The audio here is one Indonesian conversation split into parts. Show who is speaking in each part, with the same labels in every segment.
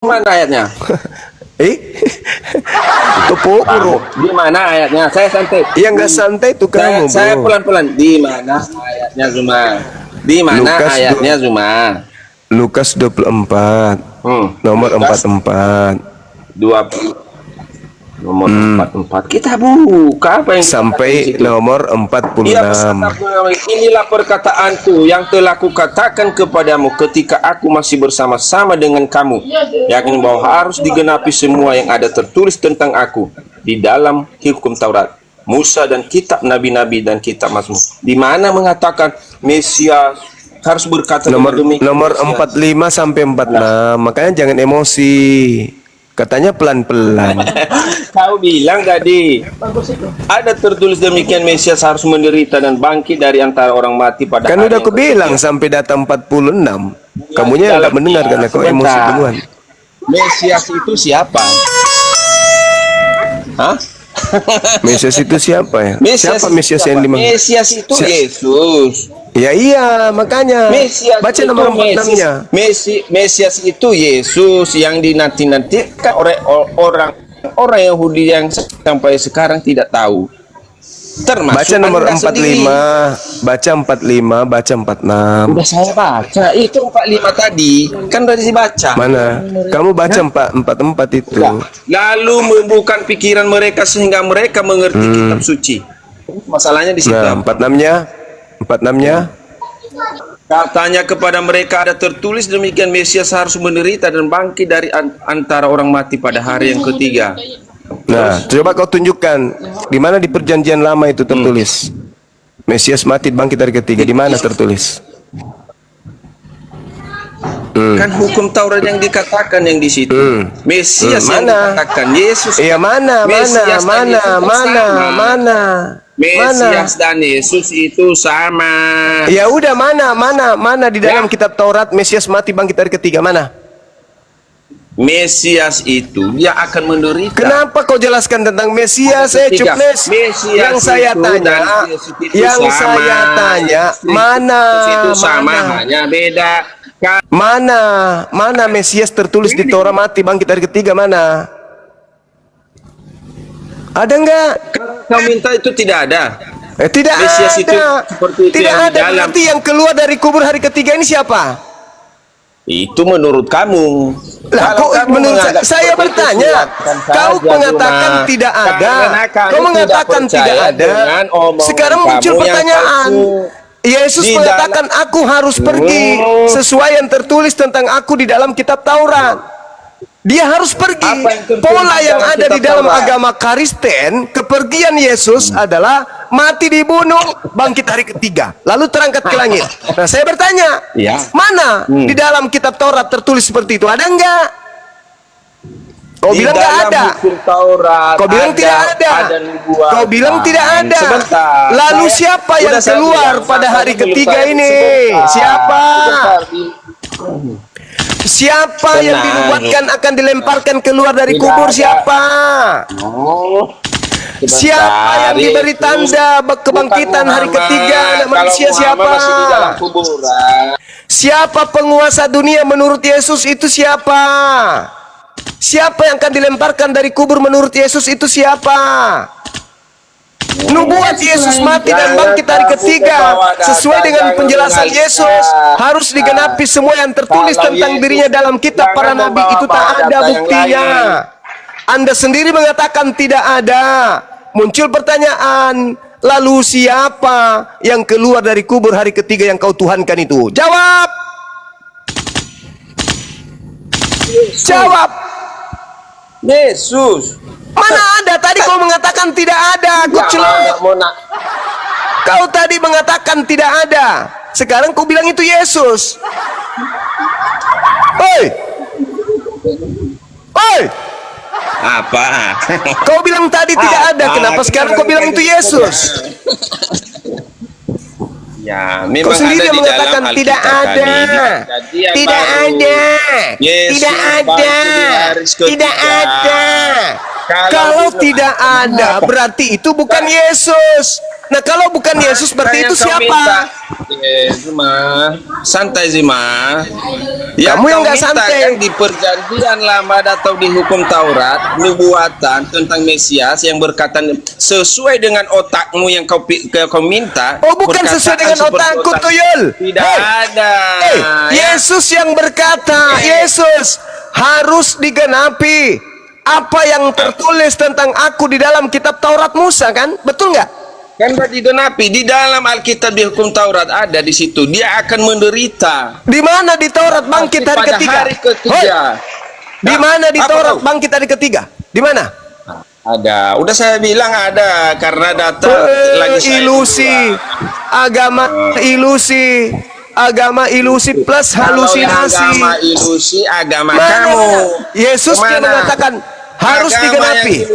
Speaker 1: Mana ayatnya?
Speaker 2: Eh, itu pokok.
Speaker 1: Di mana ayatnya? Saya santai.
Speaker 2: Yang nggak santai itu kamu,
Speaker 1: Saya
Speaker 2: bro.
Speaker 1: pelan-pelan. Di mana ayatnya Zuma? Di mana
Speaker 2: Lukas
Speaker 1: ayatnya Zuma?
Speaker 2: Lukas 24, nomor
Speaker 1: Lukas
Speaker 2: 44
Speaker 1: dua nomor 44. Kita buka apa yang
Speaker 2: sampai nomor
Speaker 1: Ia
Speaker 2: 46.
Speaker 1: bersabda, inilah perkataanku yang telah kukatakan kepadamu ketika aku masih bersama-sama dengan kamu, yakni bahwa harus digenapi semua yang ada tertulis tentang aku di dalam hukum Taurat, Musa dan kitab nabi-nabi dan kitab Mazmur. Di mana mengatakan Mesias harus berkata
Speaker 2: Nomor
Speaker 1: demikian.
Speaker 2: nomor 45 sampai 46. Makanya jangan emosi. Katanya pelan-pelan.
Speaker 1: Kau bilang tadi ada tertulis demikian, Mesias harus menderita dan bangkit dari antara orang mati pada
Speaker 2: Kan
Speaker 1: hari
Speaker 2: udah
Speaker 1: yang
Speaker 2: aku bilang
Speaker 1: ketiga.
Speaker 2: sampai data 46. Kamunya yang nggak mendengar karena kau emosi duluan.
Speaker 1: Mesias itu siapa? Hah?
Speaker 2: Mesias itu siapa ya? Siapa
Speaker 1: itu
Speaker 2: Mesias
Speaker 1: siapa?
Speaker 2: yang lima?
Speaker 1: Mesias itu Yesus.
Speaker 2: Ya iya, makanya.
Speaker 1: Mesias
Speaker 2: Baca
Speaker 1: itu
Speaker 2: nomor 46-nya.
Speaker 1: Mesias itu Yesus yang dinanti-nantikan oleh orang Yahudi yang sampai sekarang tidak tahu. Termasuk
Speaker 2: Baca nomor
Speaker 1: Anda
Speaker 2: 45,
Speaker 1: sendiri.
Speaker 2: baca 45, baca 46.
Speaker 1: Udah saya baca itu 45 tadi, kan udah dibaca.
Speaker 2: Mana? Kamu baca 44 itu.
Speaker 1: Lalu membuka pikiran mereka sehingga mereka mengerti kitab suci. Masalahnya di situ.
Speaker 2: Nah, 46-nya. 46-nya.
Speaker 1: Katanya kepada mereka ada tertulis demikian, Mesias harus menderita dan bangkit dari antara orang mati pada hari yang ketiga.
Speaker 2: Nah, coba kau tunjukkan di mana di perjanjian lama itu tertulis. Mesias mati bangkit dari ketiga, di mana tertulis?
Speaker 1: Kan hukum Taurat yang dikatakan yang di situ. Mesias yang
Speaker 2: Mana?
Speaker 1: dikatakan Yesus.
Speaker 2: Iya, mana?
Speaker 1: Mesias dan Yesus sama.
Speaker 2: Mana?
Speaker 1: Mesias dan Yesus itu sama.
Speaker 2: Ya udah, mana di dalam kitab Taurat Mesias mati bangkit dari ketiga, mana?
Speaker 1: Mesias itu dia akan menderita.
Speaker 2: Kenapa kau jelaskan tentang Mesias? Cuples. Yang saya tanya, mana?
Speaker 1: Itu sama, hanya beda.
Speaker 2: Mana Mesias tertulis di Torah mati bangkit dari ketiga, mana? Ada enggak?
Speaker 1: Kau minta itu tidak ada.
Speaker 2: Tidak
Speaker 1: Mesias
Speaker 2: ada.
Speaker 1: itu seperti itu
Speaker 2: Tidak
Speaker 1: yang
Speaker 2: ada.
Speaker 1: di dalam.
Speaker 2: Berarti yang keluar dari kubur hari ketiga ini siapa?
Speaker 1: Itu menurut kamu.
Speaker 2: Lah, kok menurut saya bertanya, kau mengatakan tidak ada, kau mengatakan tidak ada. Sekarang muncul pertanyaan. Yesus mengatakan aku harus pergi sesuai yang tertulis tentang aku di dalam kitab Taurat. Dia harus pergi. Pola yang ada di dalam agama Kristen, kepergian Yesus adalah mati dibunuh, bangkit hari ketiga, lalu terangkat ke langit. Nah, saya bertanya, mana di dalam kitab Taurat tertulis seperti itu? Ada enggak? Kau bilang enggak ada. Kau bilang tidak ada. Kau bilang tidak ada. Lalu siapa yang keluar pada hari ketiga ini? Siapa? Siapa yang dinubuatkan akan dilemparkan keluar dari kubur? Siapa? Siapa yang diberi tanda kebangkitan hari ketiga anak manusia? Siapa? Siapa penguasa dunia menurut Yesus itu siapa? Siapa yang akan dilemparkan dari kubur menurut Yesus itu siapa? Nubuat Yesus mati dan bangkit hari ketiga sesuai dengan penjelasan Yesus harus digenapi semua yang tertulis tentang dirinya dalam kitab para nabi. Itu tak ada buktinya. Anda sendiri mengatakan tidak ada. Muncul pertanyaan, lalu siapa yang keluar dari kubur hari ketiga yang kau tuhankan itu? Jawab. Jawab.
Speaker 1: Yesus.
Speaker 2: Mana ada? Tadi kau mengatakan tidak ada. Kau tadi mengatakan tidak ada. Sekarang kau bilang itu Yesus. Hei. Hei.
Speaker 1: Apa?
Speaker 2: Kau bilang tadi tidak ada. Kenapa sekarang kau bilang itu Yesus?
Speaker 1: Ya, memang
Speaker 2: Kau sendiri
Speaker 1: ada di
Speaker 2: mengatakan
Speaker 1: dalam
Speaker 2: tidak
Speaker 1: Alkitab
Speaker 2: ada.
Speaker 1: tadi.
Speaker 2: Tidak ada.
Speaker 1: Yesus
Speaker 2: Tidak
Speaker 1: bangkit
Speaker 2: ada.
Speaker 1: di hari ketiga.
Speaker 2: Tidak ada. Kalau tidak ada, berarti itu bukan Yesus. Nah, kalau bukan Yesus, berarti itu siapa?
Speaker 1: Zima, santai Zima.
Speaker 2: Kamu yang nggak santai.
Speaker 1: Kan di perjanjian lama atau di hukum Taurat, nubuatan tentang Mesias yang berkata sesuai dengan otakmu yang kau minta.
Speaker 2: Oh, bukan sesuai dengan otakku, Tuyul.
Speaker 1: Tidak ada.
Speaker 2: Yesus yang berkata, Yesus harus digenapi apa yang tertulis tentang aku di dalam kitab Taurat Musa, kan? Betul nggak?
Speaker 1: Kan digenapi di dalam Alkitab di hukum Taurat ada di situ. Dia akan menderita.
Speaker 2: Di mana di Taurat bangkit hari ketiga?
Speaker 1: Hari ketiga.
Speaker 2: Di mana di Taurat bangkit hari ketiga? Di mana?
Speaker 1: Ada. Udah saya bilang ada karena data lagi
Speaker 2: ilusi. Agama ilusi plus halusinasi.
Speaker 1: Agama ilusi, agama
Speaker 2: Mana?
Speaker 1: kamu.
Speaker 2: Yesus yang mengatakan harus digenapi.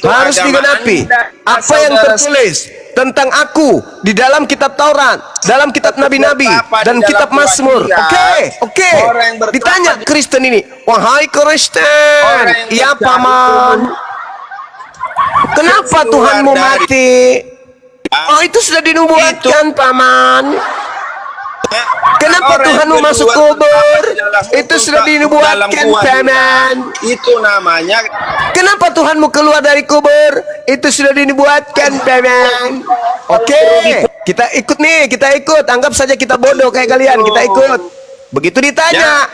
Speaker 2: Harus digenapi. Apa yang tertulis tentang aku di dalam kitab Taurat, dalam kitab nabi-nabi dan kitab Mazmur. Oke. Ditanya Kristen ini, wahai Kristen, ya paman, kenapa Tuhanmu mati? Oh, itu sudah dinubuatkan, paman. Kenapa Tuhanmu masuk kubur? Itu sudah dinubuatkan, paman.
Speaker 1: Itu namanya.
Speaker 2: Kenapa Tuhanmu keluar dari kubur? Itu sudah dinubuatkan, paman. Oke, kita ikut nih, kita ikut. Anggap saja kita bodoh kayak kalian, kita ikut. Begitu ditanya,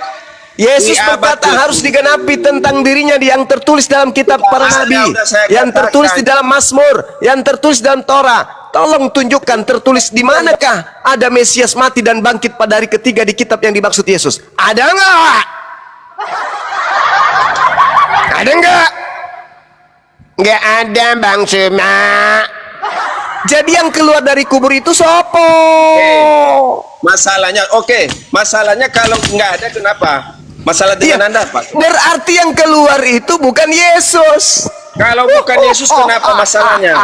Speaker 2: Yesus berkata harus digenapi tentang dirinya yang tertulis dalam kitab para nabi, yang tertulis di dalam Mazmur, yang tertulis dalam Torah. Tolong tunjukkan tertulis di manakah ada Mesias mati dan bangkit pada hari ketiga di kitab yang dimaksud Yesus. Ada nggak? Ada nggak? Nggak ada, Bang Suma. Jadi yang keluar dari kubur itu sopo?
Speaker 1: Masalahnya kalau nggak ada kenapa? Masalah dengan Anda, Pak.
Speaker 2: Berarti yang keluar itu bukan Yesus.
Speaker 1: Kalau bukan Yesus, kenapa masalahnya?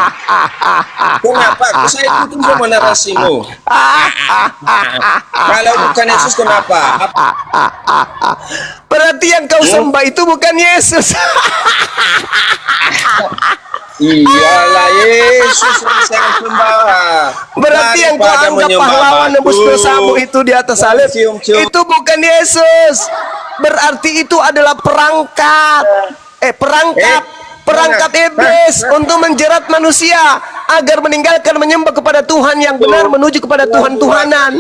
Speaker 1: Kenapa? Saya ikutin semua narasimu. Kalau bukan Yesus, kenapa?
Speaker 2: Berarti yang kau sembah itu bukan Yesus.
Speaker 1: Iyalah Yesus yang saya sembah.
Speaker 2: Berarti yang kau anggap pahlawan nebus dosamu itu di atas salib itu bukan Yesus. Berarti itu adalah perangkat iblis untuk menjerat manusia agar meninggalkan menyembah kepada Tuhan yang benar menuju kepada Tuhan-Tuhanan.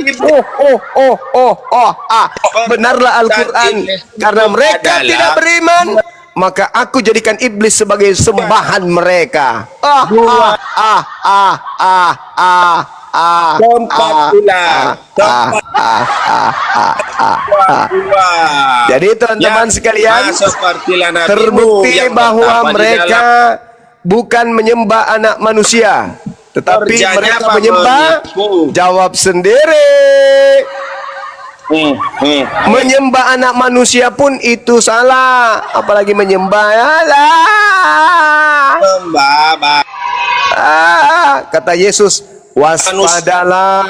Speaker 2: Benarlah Al-Quran. Karena mereka tidak beriman, maka aku jadikan iblis sebagai sembahan mereka. Jadi teman-teman sekalian, terbukti bahwa mereka bukan menyembah anak manusia, tetapi mereka menyembah. Jawab sendiri. Menyembah anak manusia pun itu salah, apalagi menyembah kata Yesus, waspadalah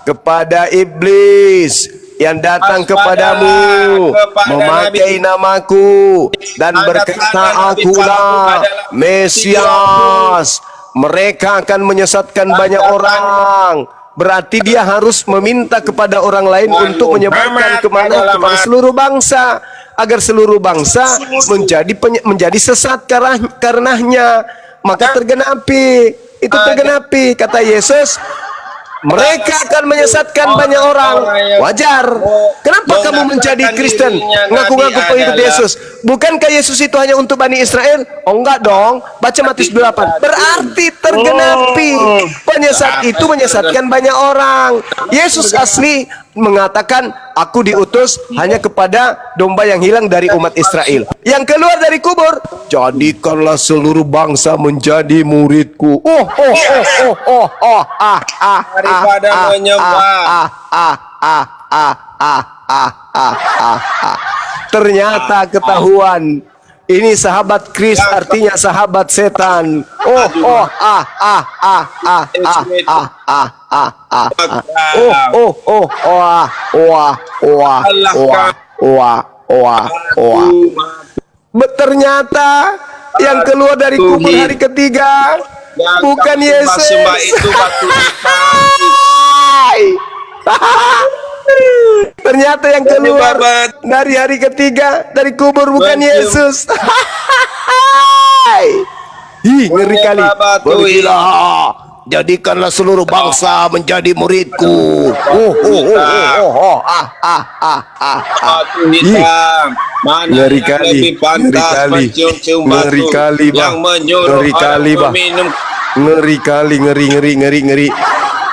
Speaker 2: kepada iblis yang datang kepadamu memakai namaku dan berkata, akulah Mesias. Mereka akan menyesatkan banyak orang. Berarti dia harus meminta kepada orang lain untuk menyebarkan kepada seluruh bangsa, agar seluruh bangsa menjadi sesat karenanya. Maka tergenapi, itu tergenapi kata Yesus. Mereka akan menyesatkan banyak orang. Wajar. Kenapa kamu menjadi Kristen, ngaku-ngaku pengikut Yesus? Bukankah Yesus itu hanya untuk Bani Israel? Oh enggak dong. Baca Matius 8. Berarti tergenapi. Penyesat itu menyesatkan banyak orang. Yesus asli mengatakan, aku diutus hanya kepada domba yang hilang dari umat Israel. Yang keluar dari kubur, jadikanlah seluruh bangsa menjadi muridku.
Speaker 1: Daripada menyembah.
Speaker 2: Ternyata ketahuan. Ini sahabat Kris, artinya sahabat setan. Ternyata yang keluar dari kubur hari ketiga bukan Yesus.
Speaker 1: Sembah itu batu hitam.
Speaker 2: Ternyata yang keluar dari hari ketiga dari kubur bukan Yesus. Ih, ngeri kali. Pergilah, jadikanlah seluruh bangsa menjadi muridku.
Speaker 1: Batu hitam. Mana
Speaker 2: Ngeri
Speaker 1: yang
Speaker 2: kali,
Speaker 1: lebih pantas mencium-cium batu
Speaker 2: ngeri kali, Bang.
Speaker 1: yang menyuruh
Speaker 2: Ngeri kali,
Speaker 1: orang
Speaker 2: Bang.
Speaker 1: meminum.
Speaker 2: Ngeri kali,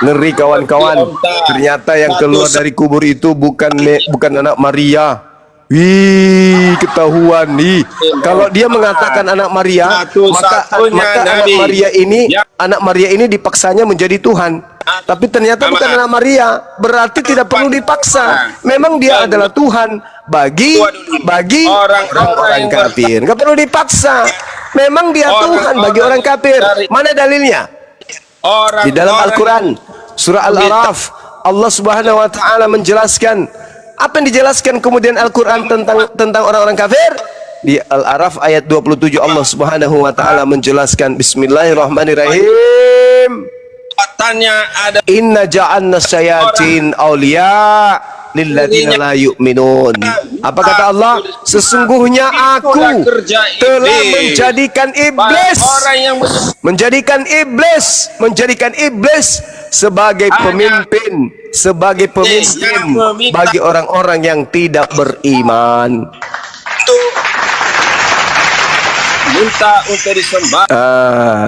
Speaker 2: ngeri kawan-kawan. Ternyata yang keluar dari kubur itu bukan anak Maria. Wih, ketahuan nih. Kalau dia mengatakan anak Maria, maka anak Maria ini dipaksanya menjadi Tuhan. Tapi ternyata bukan anak Maria, berarti tidak perlu dipaksa. Memang dia adalah Tuhan bagi orang kafir. Nggak perlu dipaksa. Memang dia Tuhan bagi orang kafir. Mana dalilnya? Di dalam Al-Quran surah Al-A'raf, Allah Subhanahu wa taala menjelaskan. Apa yang dijelaskan kemudian Al-Quran tentang orang-orang kafir? Di Al-A'raf ayat 27 Allah Subhanahu wa taala menjelaskan, Bismillahirrahmanirrahim.
Speaker 1: Katanya ada
Speaker 2: Inna ja'alna syayatin awliya lilladzina la yu'minun. Apa kata Allah? Sesungguhnya aku telah menjadikan iblis sebagai pemimpin bagi orang-orang yang tidak beriman.
Speaker 1: minta untuk disembah.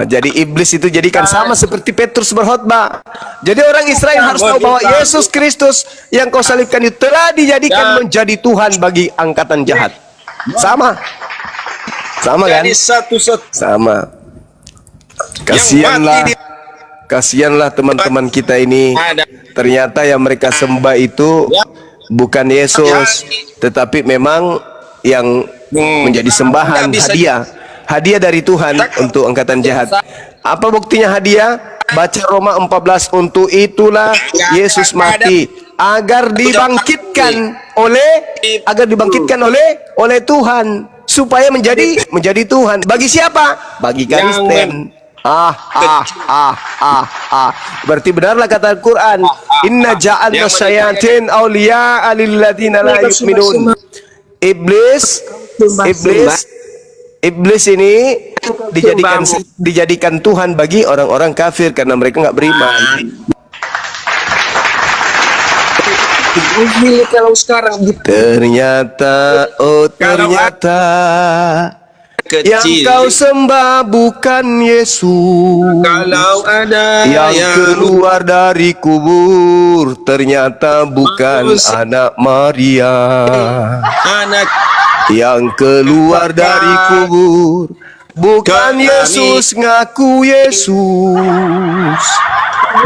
Speaker 2: Jadi iblis itu jadikan sama seperti Petrus berkhotbah. Jadi orang Israel harus tahu bahwa Yesus Kristus yang kau salibkan itu telah dijadikan menjadi Tuhan bagi angkatan jahat. Sama kan? Sama. Kasihanlah teman-teman kita ini. Ternyata yang mereka sembah itu bukan Yesus, tetapi memang yang menjadi sembahan, hadiah dari Tuhan untuk angkatan jahat. Apa buktinya hadiah? Baca Roma 14, untuk itulah Yesus mati agar dibangkitkan oleh Tuhan, supaya menjadi Tuhan. Bagi siapa? Bagi Kristen. Berarti benarlah kata Al-Quran, inna ja'alna syayatin awliya lilladzina la yu'minun. Iblis ini dijadikan Tuhan bagi orang-orang kafir karena mereka nggak beriman.
Speaker 1: Kalau sekarang
Speaker 2: ternyata yang kau sembah bukan Yesus.
Speaker 1: Kalau ada
Speaker 2: yang keluar dari kubur ternyata bukan anak Maria. Yang keluar dari kubur bukan Yesus, ngaku Yesus.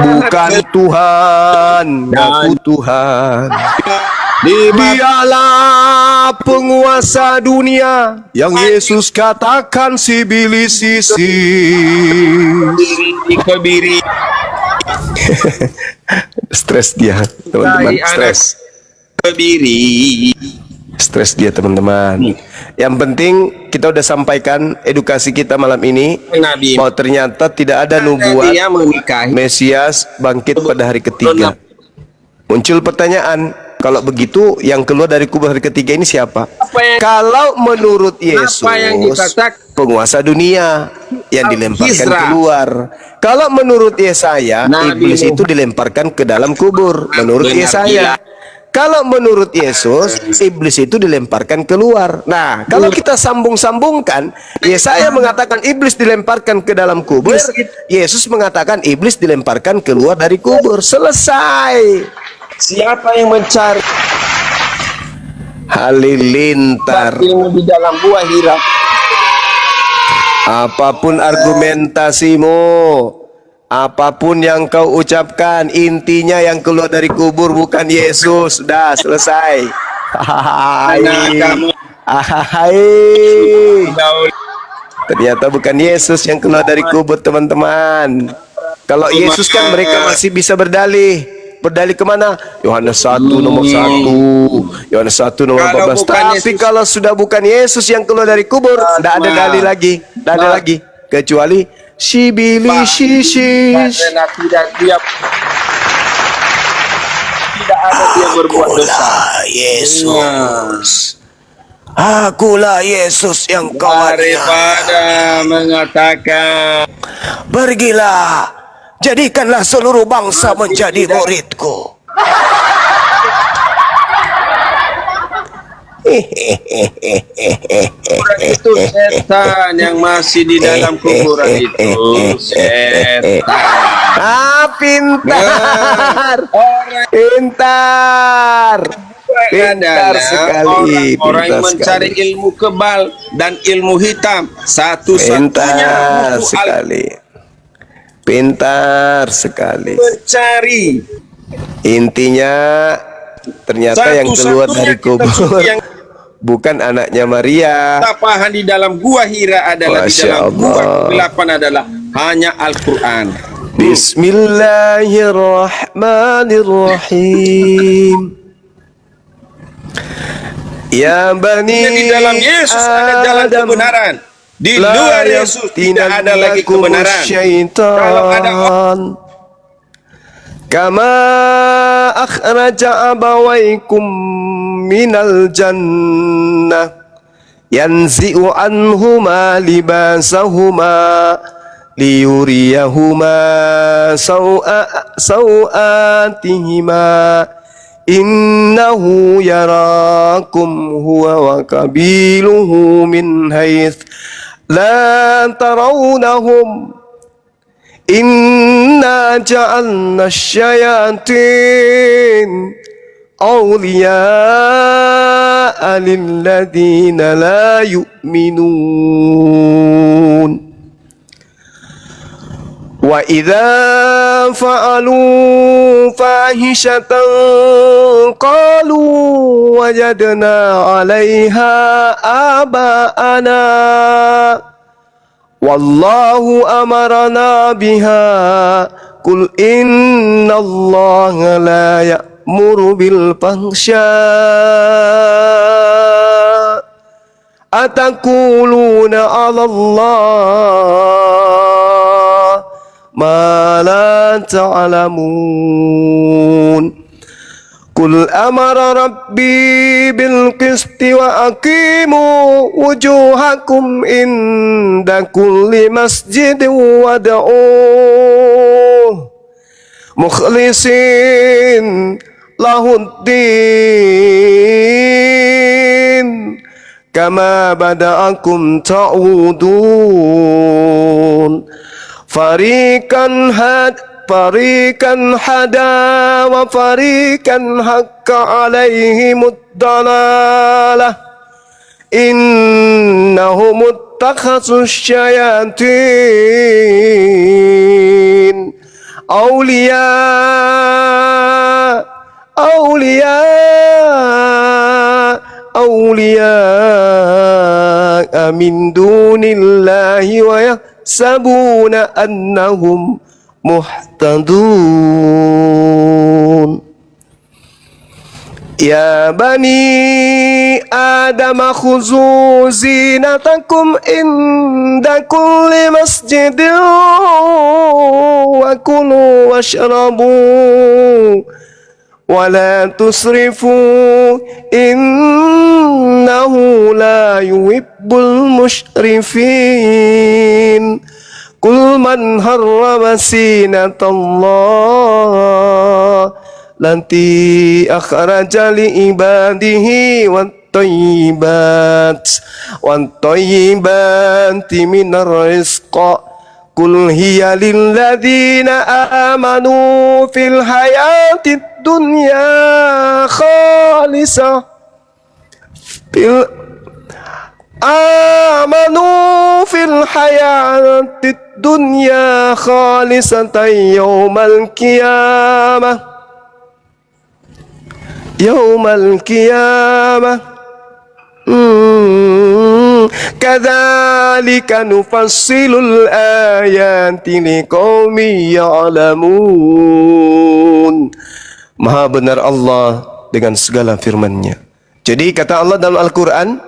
Speaker 2: Bukan Tuhan, ngaku Tuhan. Dialah penguasa dunia yang Yesus katakan si bilis sisi. Stres dia, teman-teman. Stres dia, teman-teman. Yang penting kita udah sampaikan edukasi kita malam ini, bahwa ternyata tidak ada nubuat Mesias bangkit pada hari ketiga. Muncul pertanyaan, kalau begitu yang keluar dari kubur hari ketiga ini siapa? Kalau menurut Yesus, penguasa dunia yang dilemparkan keluar. Kalau menurut Yesaya, iblis itu dilemparkan ke dalam kubur. Menurut Yesaya. Kalau menurut Yesus, iblis itu dilemparkan keluar. Nah, kalau kita sambung-sambungkan, Yesaya mengatakan iblis dilemparkan ke dalam kubur, Yesus mengatakan iblis dilemparkan keluar dari kubur. Selesai.
Speaker 1: Siapa yang mencari
Speaker 2: halilintar
Speaker 1: di dalam buah hirap?
Speaker 2: Apapun argumentasimu, apapun yang kau ucapkan, intinya yang keluar dari kubur bukan Yesus. Sudah selesai. Ternyata bukan Yesus yang keluar dari kubur, teman-teman. Kalau Yesus kan mereka masih bisa berdalih. berdalih kemana? Yohanes 1 nomor 1, Yohanes 1 nomor
Speaker 1: Kalau
Speaker 2: 14.
Speaker 1: bukan
Speaker 2: Tapi
Speaker 1: Yesus,
Speaker 2: kalau sudah bukan Yesus yang keluar dari kubur, tidak ada dalih lagi, tidak ada lagi, kecuali Shibili Shishish.
Speaker 1: karena tidak ada dia berbuat dosa.
Speaker 2: Yesus. Akulah Yesus yang kau
Speaker 1: Daripada mengatakan
Speaker 2: pergilah, jadikanlah seluruh bangsa menjadi muridku.
Speaker 1: kuburan itu setan yang masih di dalam kuburan itu. Setan.
Speaker 2: Pintar.
Speaker 1: Orang
Speaker 2: Pintar. Pintar sekali.
Speaker 1: orang yang
Speaker 2: Pintar
Speaker 1: mencari
Speaker 2: sekali.
Speaker 1: ilmu kebal dan ilmu hitam, satu-satunya
Speaker 2: Pintar
Speaker 1: buku
Speaker 2: sekali. Pintar sekali.
Speaker 1: mencari.
Speaker 2: Intinya ternyata yang keluar dari kubur
Speaker 1: yang
Speaker 2: bukan anaknya Maria.
Speaker 1: tapahan di dalam gua Hira adalah di
Speaker 2: Masya
Speaker 1: dalam gua
Speaker 2: Allah.
Speaker 1: kegelapan adalah hanya Al-Quran.
Speaker 2: Bismillahirrahmanirrahim. Ya Bani
Speaker 1: Di dalam Yesus ada jalan
Speaker 2: Adam,
Speaker 1: kebenaran. Di luar Yesus tidak ada lagi kebenaran. Kalau ada
Speaker 2: kama akhraja abawaikum minal jannah yanzi'u anhuma libasahuma liyuriyahuma sawatihima innahu yarakum huwa wa qabiluhu min hayth la tarawnahum inna ja'alna syayatin awliya'a lilladhina la yu'minun wa idza fa'alu fahishatan qalu wajadna 'alaiha aba'ana wallahu amarana biha qul innallaha la ya'muru bil fahsya atakuluna 'ala Allah ma la ta'lamun Qul amara rabbi bil qisti wa aqimu wujuhakum inda kulli masjidin wad'uuh mukhlisin lahuddin kama bada'akum ta'udun fariqan hada wa fariqan haqqa alaihimud dalalah innahum ittakhasus syayatin awliya min dunillahi wa yahsabuna annahum muhtadun. Ya bani Adam khuzu zinatakum inda kulli masjidin wa kulu washrabu wa la tusrifu innahu la yuhibbul musyrifin. Qul man harrama sinatallah lanti akhraja li ibadihi wat tayyibati minar rizqa qul hiya lil ladzina amanu fil hayatid dunya khalisah amanu fil hayatid dunya khalisatan yawmal qiyamah kadzalika nufassilul ayati liqaumin ya'lamun Maha benar Allah dengan segala firman-Nya. Jadi kata Allah dalam Al-Quran,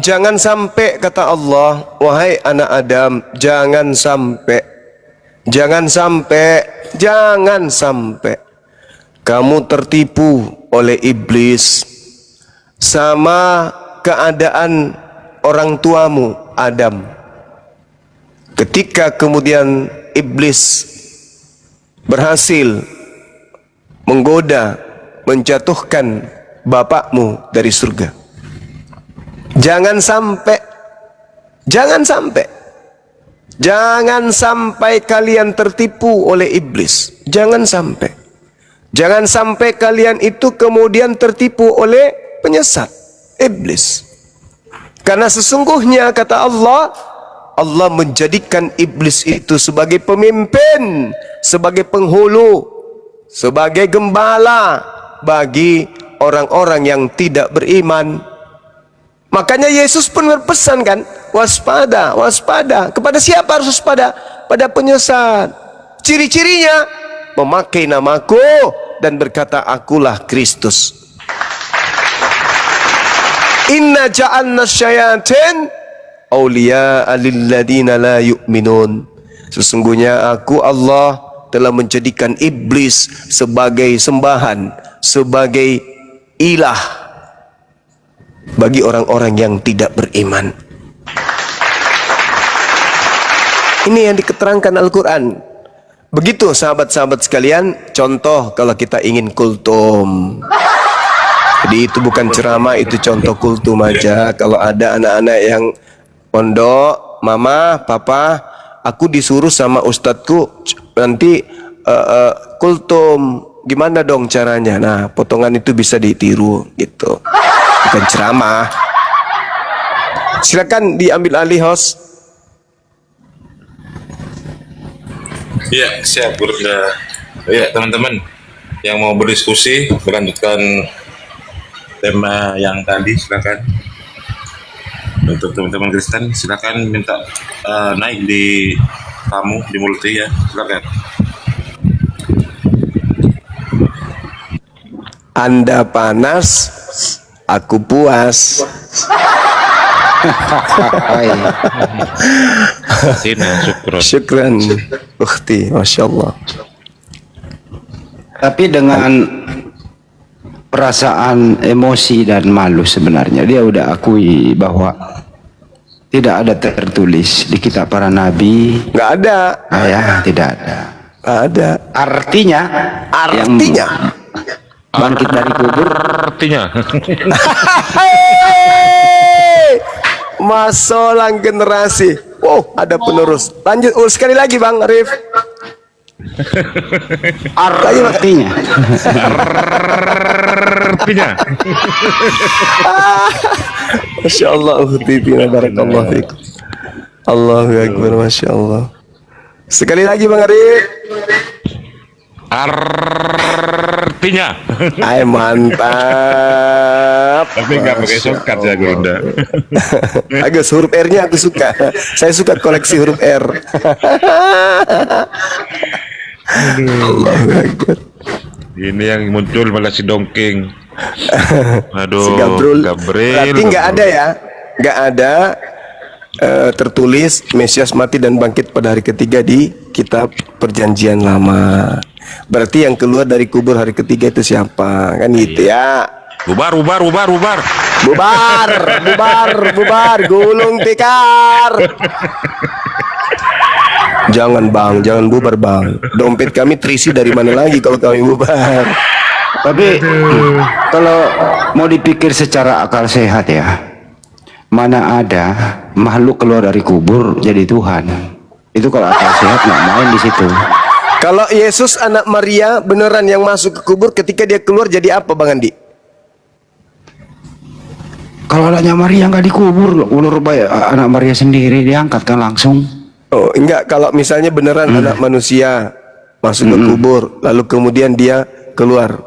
Speaker 2: jangan sampai, kata Allah, wahai anak Adam, jangan sampai kamu tertipu oleh iblis sama keadaan orang tuamu Adam. Ketika kemudian iblis berhasil menggoda, menjatuhkan bapakmu dari surga. Jangan sampai kalian tertipu oleh iblis. Jangan sampai kalian itu kemudian tertipu oleh penyesat iblis. Karena sesungguhnya kata Allah, Allah menjadikan iblis itu sebagai pemimpin, sebagai penghulu, sebagai gembala bagi orang-orang yang tidak beriman. Makanya Yesus pun berpesan kan, waspada, waspada. Kepada siapa harus waspada? Pada penyesat. Ciri-cirinya memakai namaku dan berkata, akulah Kristus. Inna ja'alna syayatin awliya'a lilladina la yu'minun. Sesungguhnya aku Allah telah menjadikan iblis sebagai sembahan, sebagai ilah bagi orang-orang yang tidak beriman. Ini yang diketerangkan Al-Quran. Begitu sahabat-sahabat sekalian, contoh kalau kita ingin kultum. Jadi itu bukan ceramah, itu contoh kultum aja. Kalau ada anak-anak yang pondok, mama, papa, aku disuruh sama ustadku nanti kultum, gimana dong caranya? Nah, potongan itu bisa ditiru gitu. Bukan ceramah. Silakan diambil alih host.
Speaker 3: Ya, siap Bunda. Ya, teman-teman yang mau berdiskusi melanjutkan tema yang tadi, silakan. Untuk teman-teman Kristen, silakan minta naik di tamu di multi ya, silakan.
Speaker 2: Anda panas, aku puas. Syukran ukhti, Masya Allah.
Speaker 4: Tapi dengan perasaan emosi dan malu sebenarnya dia udah akui bahwa tidak ada tertulis di kitab para nabi.
Speaker 2: Nggak ada.
Speaker 4: Tidak ada.
Speaker 2: Nggak ada.
Speaker 4: Artinya bangkit dari kubur.
Speaker 3: Artinya.
Speaker 2: Masolang generasi. Oh, ada penerus. Lanjut sekali lagi Bang Arif.
Speaker 4: Artinya.
Speaker 2: Masya Allah, barakallahu fikum. Allahu Akbar, Masya Allah. Sekali lagi Bang Arif.
Speaker 3: Artinya.
Speaker 2: Ay, mantap.
Speaker 3: Tapi nggak pakai shortcut ya Bunda.
Speaker 2: Agus, huruf R-nya aku suka. Saya suka koleksi huruf R. Allahu Akbar.
Speaker 3: Ini yang muncul malah si dongking. Aduh,
Speaker 2: Si Gabrul.
Speaker 3: Gabriel.
Speaker 2: Berarti nggak ada ya? Nggak ada tertulis Mesias mati dan bangkit pada hari ketiga di kitab Perjanjian Lama. Berarti yang keluar dari kubur hari ketiga itu siapa? Kan gitu ya.
Speaker 3: Bubar.
Speaker 2: Bubar, gulung tikar. Jangan Bang, jangan bubar Bang. Dompet kami terisi dari mana lagi kalau kami bubar.
Speaker 4: Tapi kalau mau dipikir secara akal sehat ya, mana ada makhluk keluar dari kubur jadi Tuhan? Itu kalau akal sehat nggak main di situ.
Speaker 2: Kalau Yesus anak Maria beneran yang masuk ke kubur, ketika dia keluar jadi apa Bang Andi?
Speaker 4: Kalau anaknya Maria nggak dikubur, ulur bayi anak Maria sendiri diangkat kan langsung.
Speaker 2: Oh enggak, kalau misalnya beneran anak manusia masuk ke kubur, lalu kemudian dia keluar.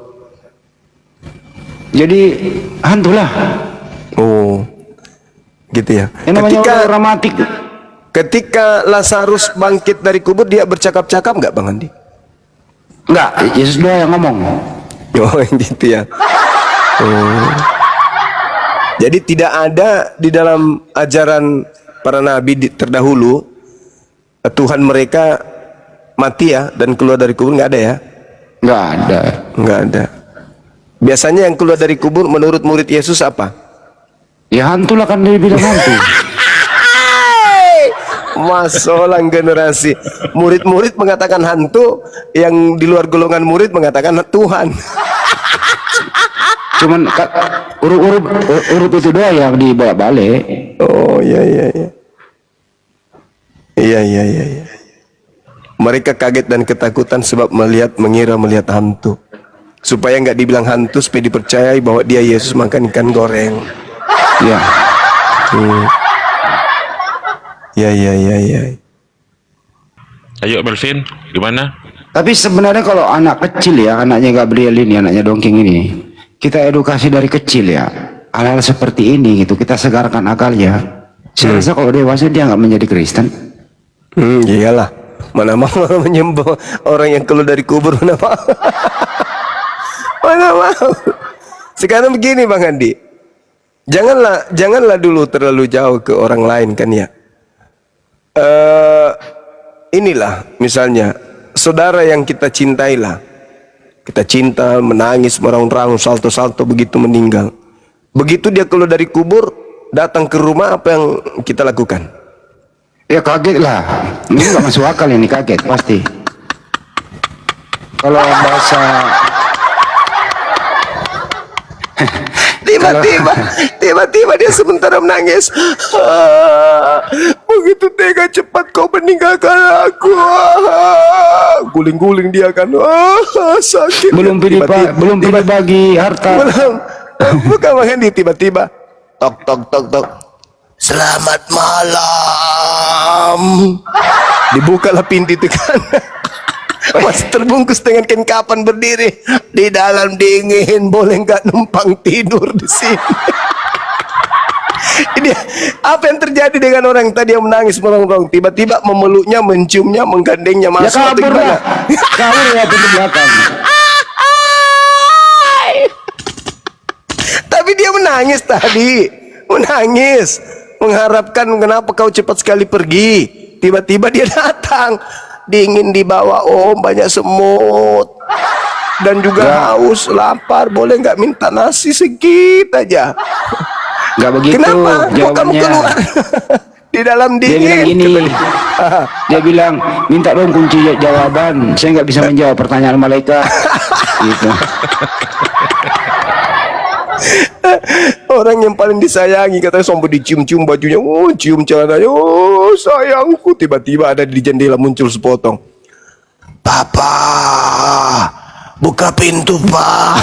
Speaker 4: Jadi hantulah.
Speaker 2: Oh, gitu ya.
Speaker 4: Yang namanya dramatik.
Speaker 2: Ketika Lazarus bangkit dari kubur, dia bercakap-cakap nggak Bang Andi?
Speaker 4: Enggak, Yesus doa yang ngomong.
Speaker 2: Oh, gitu ya. Oh. Jadi tidak ada di dalam ajaran para nabi terdahulu Tuhan mereka mati ya dan keluar dari kubur, nggak ada ya?
Speaker 4: Enggak ada.
Speaker 2: Nggak ada. Biasanya yang keluar dari kubur menurut murid Yesus apa?
Speaker 4: Ya hantu lah, kan dia bilang hantu.
Speaker 2: Masolang generasi. Murid-murid mengatakan hantu, yang di luar golongan murid mengatakan Tuhan.
Speaker 4: Cuman urut itu doa yang dibawa balik.
Speaker 2: Oh iya iya iya. Iya iya iya iya. Mereka kaget dan ketakutan sebab mengira melihat hantu. Supaya nggak dibilang hantu, supaya dipercayai bahwa dia Yesus makan ikan goreng.
Speaker 4: Ya.
Speaker 2: Ya ya ya ya.
Speaker 3: Ayo Melvin, gimana?
Speaker 4: Tapi sebenarnya kalau anak kecil ya, anaknya Gabriel ini, anaknya Dongking ini, kita edukasi dari kecil ya, hal-hal seperti ini gitu, kita segarkan akalnya. Saya rasa kalau dewasa dia nggak menjadi Kristen.
Speaker 2: Iyalah. Mana mau menyembah orang yang keluar dari kubur, mana mau. Mana mau. Sekarang begini Bang Andi. Janganlah dulu terlalu jauh ke orang lain kan ya. Inilah misalnya saudara yang kita cintailah, kita cinta, menangis, meraung-raung, salto-salto begitu meninggal. Begitu dia keluar dari kubur, datang ke rumah, apa yang kita lakukan?
Speaker 4: Ya kaget lah, ini nggak masuk akal, ini kaget pasti. Kalau bahasa
Speaker 2: tiba-tiba dia sementara menangis. Begitu tega cepat kau meninggalkan aku. Guling-guling dia kan. Sakit.
Speaker 4: belum pilih bagi harta.
Speaker 2: Bukan Bang Andi, tiba-tiba tok tok tok tok. Selamat malam. Dibukalah pintu itu kan. Masih terbungkus dengan kain kapan berdiri di dalam dingin. Boleh nggak numpang tidur di sini? Ini apa yang terjadi dengan orang tadi yang menangis merong-rong? Tiba-tiba memeluknya, menciumnya, menggandengnya
Speaker 4: Ya
Speaker 2: masuk.
Speaker 4: kabur lah, kabur ya pintu belakang.
Speaker 2: Tapi dia menangis tadi, menangis, mengharapkan kenapa kau cepat sekali pergi. Tiba-tiba dia datang, dingin di bawah, banyak semut dan juga haus, lapar. Boleh nggak minta nasi sedikit aja?
Speaker 4: Nggak begitu.
Speaker 2: Kenapa? Kok kamu
Speaker 4: jawabannya.
Speaker 2: keluar di dalam
Speaker 4: Dia bilang
Speaker 2: dingin?
Speaker 4: gini, dia bilang minta dong kunci jawaban, saya nggak bisa menjawab pertanyaan malaikat. Gitu.
Speaker 2: Orang yang paling disayangi katanya sampai dicium-cium bajunya, cium celananya, sayangku. Tiba-tiba ada di jendela muncul sepotong. Papa, buka pintu, Pak.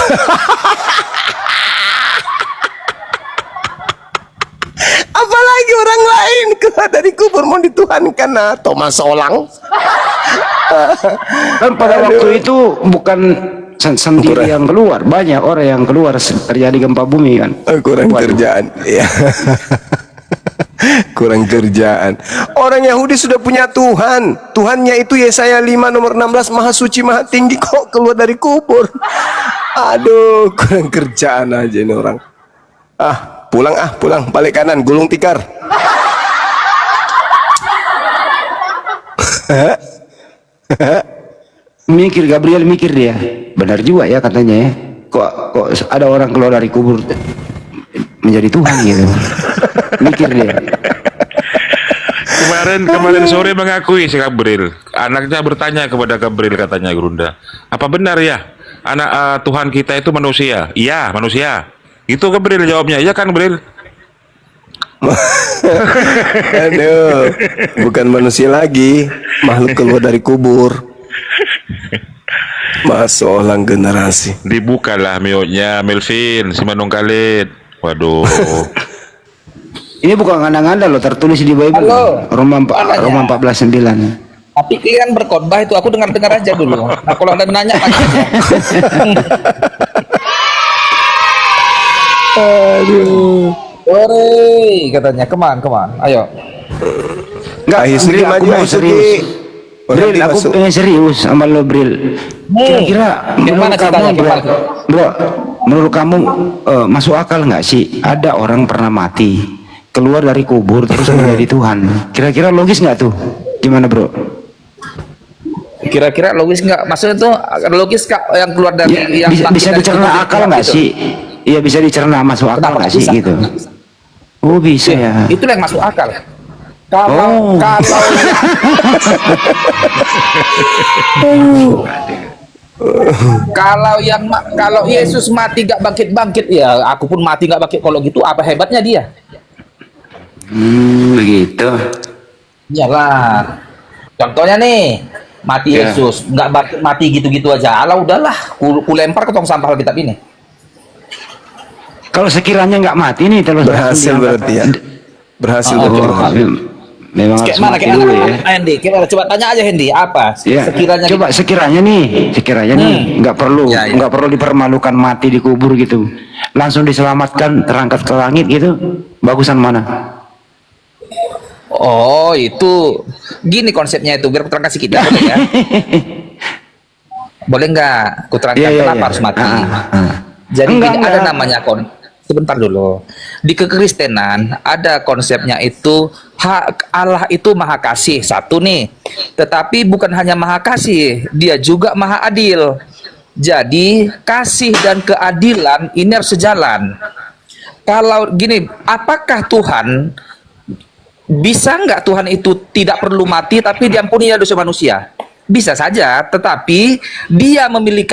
Speaker 2: Apalagi orang lain keluar dari kubur mau dituhankan. Thomas Solang.
Speaker 4: Kan pada waktu itu bukan sendiri yang keluar, banyak orang yang keluar, terjadi gempa bumi kan.
Speaker 2: Kurang kerjaan. Ya. Kurang kerjaan. Orang Yahudi sudah punya Tuhan. Tuhannya itu Yesaya 5 nomor 16, Maha Suci, Maha Tinggi, kok keluar dari kubur. Aduh, kurang kerjaan aja ini orang. Pulang, balik kanan, gulung tikar.
Speaker 4: Mikir, Gabriel mikir dia, benar juga ya katanya ya. Kok ada orang keluar dari kubur menjadi Tuhan gitu. Mikir dia.
Speaker 3: Kemarin sore mengakui si Gabriel, anaknya bertanya kepada Gabriel, katanya Gurunda, apa benar ya anak Tuhan kita itu manusia? Iya manusia. Itu Gabriel jawabnya, iya kan Gabriel?
Speaker 2: Aduh, bukan manusia lagi, makhluk keluar dari kubur. Masolang generasi.
Speaker 3: Dibukalah miotnya Melvin, si Manung Khalid. Waduh.
Speaker 4: Ini bukan nganda-nganda loh, tertulis di Bible.
Speaker 5: Halo.
Speaker 4: Roma 14:9.
Speaker 5: Tapi kalian berkhotbah itu aku dengar aja dulu. Nah, kalau anda nanya
Speaker 2: Aduh.
Speaker 5: Ore katanya, keman, ayo.
Speaker 4: Enggak,
Speaker 2: Sugi
Speaker 4: aku
Speaker 2: maju,
Speaker 4: mau
Speaker 2: Sugi.
Speaker 4: serius. Bril, aku pengen serius sama lo, Bril. Kira-kira
Speaker 5: Gimana
Speaker 4: menurut kamu,
Speaker 5: ceritanya?
Speaker 4: bro,
Speaker 5: Gimana?
Speaker 4: bro, menurut kamu masuk akal nggak sih ada orang pernah mati keluar dari kubur terus menjadi Tuhan? Kira-kira logis nggak tuh? Gimana, bro?
Speaker 5: Kira-kira logis nggak? Maksudnya tuh logis Kak, yang keluar dari
Speaker 4: Ya,
Speaker 5: yang
Speaker 4: bisa
Speaker 5: bangkit dari
Speaker 4: dicerna
Speaker 5: kubur
Speaker 4: akal
Speaker 5: itu,
Speaker 4: nggak
Speaker 5: gitu.
Speaker 4: sih? Iya, bisa dicerna masuk akal
Speaker 5: Kenapa
Speaker 4: nggak sih
Speaker 5: bisa?
Speaker 4: gitu? Oh, bisa ya.
Speaker 5: Itulah yang masuk akal. Kalau
Speaker 4: Oh.
Speaker 5: kalau Yesus mati gak bangkit-bangkit, ya aku pun mati gak bangkit. Kalau gitu apa hebatnya dia?
Speaker 4: Begitu.
Speaker 5: Iyalah. Contohnya nih, mati
Speaker 4: Ya.
Speaker 5: Yesus, nggak mati gitu-gitu aja. Alah udahlah, ku lempar ke tong sampah Alkitab ini.
Speaker 4: Kalau sekiranya nggak mati nih terus
Speaker 2: Berhasil
Speaker 4: langsung
Speaker 2: berarti ya. Berhasil
Speaker 5: Oh,
Speaker 2: berarti.
Speaker 4: memang
Speaker 5: Kayak
Speaker 4: harus
Speaker 5: mana
Speaker 4: mati
Speaker 5: kayak
Speaker 4: dulu
Speaker 5: mana,
Speaker 4: ya.
Speaker 5: Hendy? Gimana? Coba tanya aja Hendy, apa?
Speaker 4: Ya,
Speaker 5: Sekiranya
Speaker 4: coba sekiranya nih nggak perlu
Speaker 5: Ya, ya.
Speaker 4: nggak perlu dipermalukan mati di kubur gitu, langsung diselamatkan terangkat ke langit gitu, bagusan mana?
Speaker 5: Oh, itu gini konsepnya itu, biar kuterangkan sedikit ya, boleh ya? Boleh nggak? Kuterangkan
Speaker 4: Iya, iya,
Speaker 5: kenapa
Speaker 4: iya.
Speaker 5: harus mati?
Speaker 4: Ah.
Speaker 5: Jadi
Speaker 4: Enggak,
Speaker 5: gini, ada
Speaker 4: enggak.
Speaker 5: namanya sebentar dulu. Di kekristenan ada konsepnya itu Allah itu maha kasih, satu nih. Tetapi bukan hanya maha kasih, dia juga maha adil. Jadi kasih dan keadilan ini harus sejalan. Kalau gini, apakah Tuhan bisa nggak Tuhan itu tidak perlu mati tapi diampuni dosa manusia? Bisa saja, tetapi dia memiliki